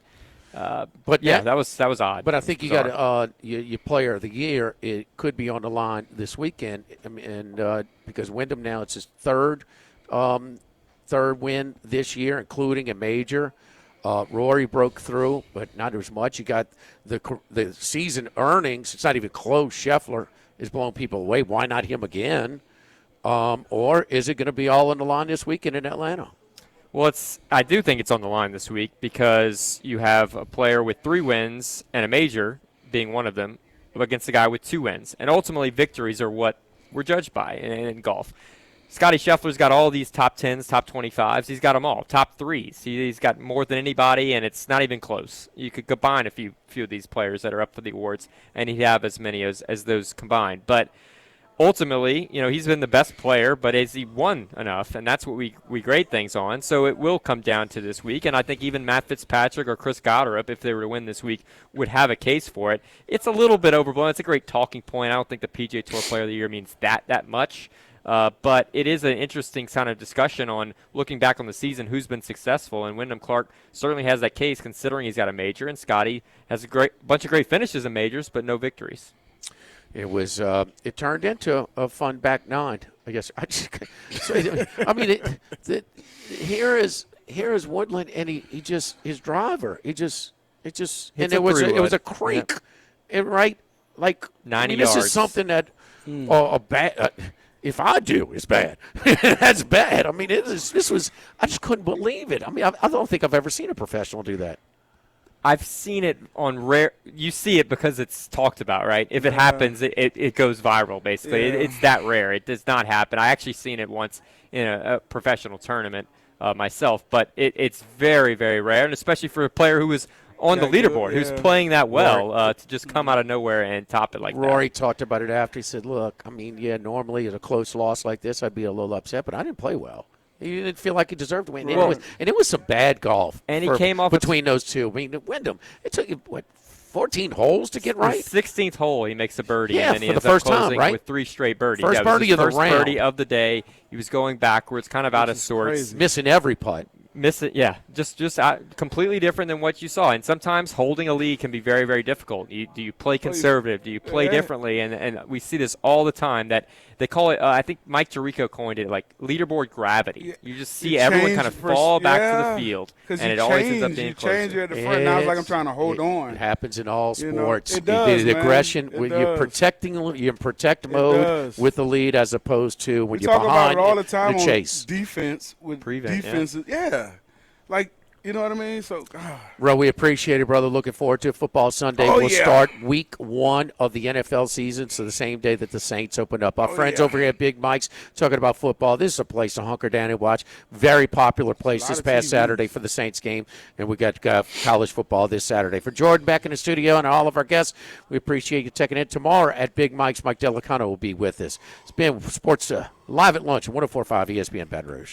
yeah, that was odd. But I think you got your player of the year. It could be on the line this weekend, and because Wyndham now it's his third win this year, including a major. Rory broke through, but not as much. You got the season earnings. It's not even close. Scheffler is blowing people away. Why not him again? Or is it going to be all on the line this weekend in Atlanta? Well, I do think it's on the line this week because you have a player with 3 wins and a major being one of them against a guy with 2 wins. And ultimately, victories are what we're judged by in golf. Scotty Scheffler's got all these top 10s, top 25s. He's got them all, top 3s. He's got more than anybody, and it's not even close. You could combine a few of these players that are up for the awards, and he'd have as many as those combined. But ultimately, he's been the best player, but has he won enough? And that's what we grade things on. So it will come down to this week. And I think even Matt Fitzpatrick or Chris Goddard, if they were to win this week, would have a case for it. It's a little bit overblown. It's a great talking point. I don't think the PGA Tour Player of the Year means that much. But it is an interesting kind of discussion on looking back on the season, who's been successful. And Wyndham Clark certainly has that case considering he's got a major. And Scotty has a bunch of great finishes in majors, but no victories. It was. It turned into a fun back 9. I guess. Here is Woodland, and he just his driver. It was a creek, right? Like 90 yards. This is something that a bad. If I do, it's bad. That's bad. I mean, this was. I just couldn't believe it. I mean, I don't think I've ever seen a professional do that. I've seen it on rare. You see it because it's talked about, right? If it happens, it goes viral, basically. Yeah. It's that rare. It does not happen. I actually seen it once in a professional tournament myself, but it's very, very rare, and especially for a player who was on the leaderboard, who's playing that well, to just come out of nowhere and top it like that. Rory talked about it after. He said, look, I mean, normally at a close loss like this, I'd be a little upset, but I didn't play well. He didn't feel like he deserved to win. And it was some bad golf. And he came off between those two. I mean, Wyndham, it took you, 14 holes to get right? The 16th hole, he makes a birdie. Yeah, and then he for ends the first up closing time, right? with 3 straight birdies. First birdie of the round. First birdie of the day. He was going backwards, kind of out of sorts. Crazy. Missing every putt. Miss it, yeah. Just completely different than what you saw. And sometimes holding a lead can be very, very difficult. Do you play conservative? Do you play differently? And we see this all the time. That they call it. I think Mike Tirico coined it like leaderboard gravity. You just see everyone kind of fall back to the field, and it always ends up being closer. You change at the front. Now it's like I'm trying to hold on. It happens in all sports. It does, the man. aggression. It When does. you're in protect mode with the lead, as opposed to when you're talk behind. about it all the time the on chase. defense with Prevent, defenses. Yeah. Like, you know what I mean? So, Ro, we appreciate it, brother. Looking forward to Football Sunday. We'll start week 1 of the NFL season, so the same day that the Saints open up. Our friends over here at Big Mike's talking about football. This is a place to hunker down and watch. Very popular place this past Saturday for the Saints game, and we got college football this Saturday. For Jordan back in the studio and all of our guests, we appreciate you checking in. Tomorrow at Big Mike's, Mike Delicano will be with us. It's been Sports Live at Lunch, 104.5 ESPN Baton Rouge.